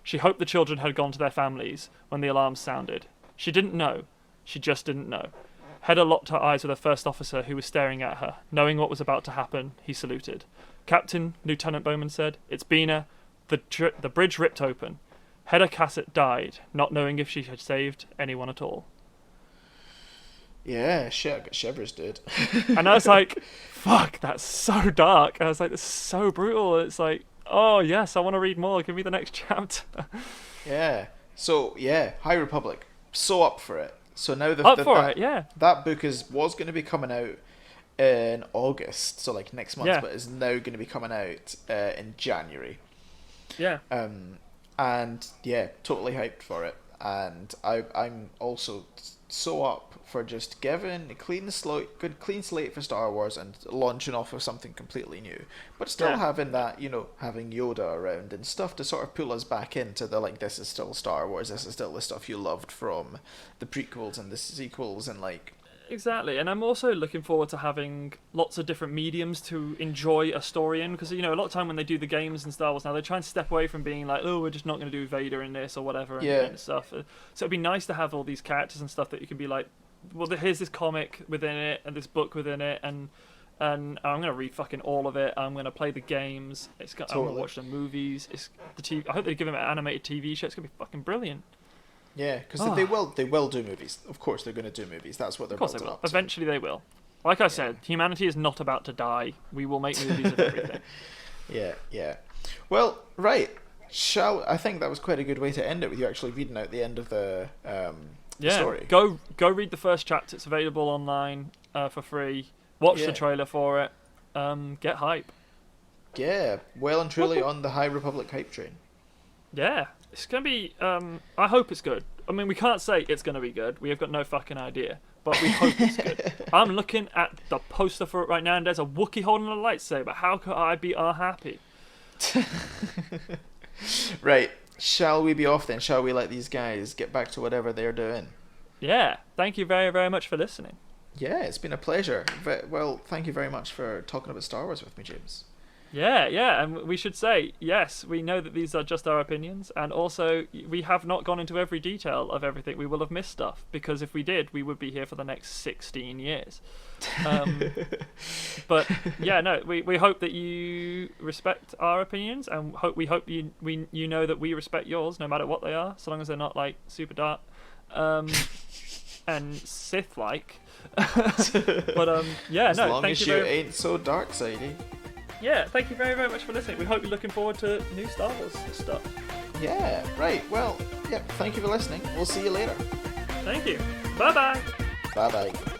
She hoped the children had gone to their families when the alarms sounded. She didn't know. She just didn't know. Hedda locked her eyes with her first officer, who was staring at her. Knowing what was about to happen, he saluted. "Captain," Lieutenant Bowman said, "it's Bina. The bridge ripped open. Hedda Cassett died, not knowing if she had saved anyone at all." Yeah, shit, I got shivers, dude. And I was like, fuck, that's so dark. I was like, this is so brutal. It's like, oh yes, I want to read more. Give me the next chapter. Yeah. So, yeah, High Republic. So up for it. So now that book was going to be coming out in August, so like next month, but is now going to be coming out in January. Yeah. And yeah, totally hyped for it. And I'm also so up for just giving a clean slate for Star Wars and launching off of something completely new, but still having that, having Yoda around and stuff to sort of pull us back into the, like, this is still Star Wars, this is still the stuff you loved from the prequels and the sequels, and like... Exactly, and I'm also looking forward to having lots of different mediums to enjoy a story in, because, a lot of time when they do the games in Star Wars now, they try and step away from being like, oh, we're just not going to do Vader in this or whatever and stuff. So it'd be nice to have all these characters and stuff that you can be like, well, here's this comic within it and this book within it, and I'm going to read fucking all of it. I'm going to play the games. I'm going to watch the movies. I hope they give him an animated TV show. It's going to be fucking brilliant. Yeah, because they will do movies. Of course, they're going to do movies. That's what they're building up to. Eventually, they will. Like I said, humanity is not about to die. We will make movies of everything. Yeah. Well, right. I think that was quite a good way to end it, with you actually reading out the end of the story. Go read the first chapter. It's available online for free. Watch the trailer for it. Get hype. Yeah, well and truly on the High Republic hype train. Yeah. It's going to be... I hope it's good. I mean, we can't say it's going to be good. We have got no fucking idea. But we hope it's good. I'm looking at the poster for it right now, and there's a Wookiee holding a lightsaber. How could I be unhappy? Right. Shall we be off then? Shall we let these guys get back to whatever they're doing? Yeah. Thank you very, very much for listening. Yeah, it's been a pleasure. Well, thank you very much for talking about Star Wars with me, James. Yeah, and we should say, yes, we know that these are just our opinions, and also we have not gone into every detail of everything. We will have missed stuff, because if we did, we would be here for the next 16 years. But yeah, no, we hope that you respect our opinions, and we hope you know that we respect yours, no matter what they are, so long as they're not like super dark and Sith-like. But yeah, as long as you ain't so dark-sided. Yeah, thank you very, very much for listening. We hope you're looking forward to new Star Wars stuff. Yeah, right. Well, thank you for listening. We'll see you later. Thank you. Bye-bye. Bye-bye.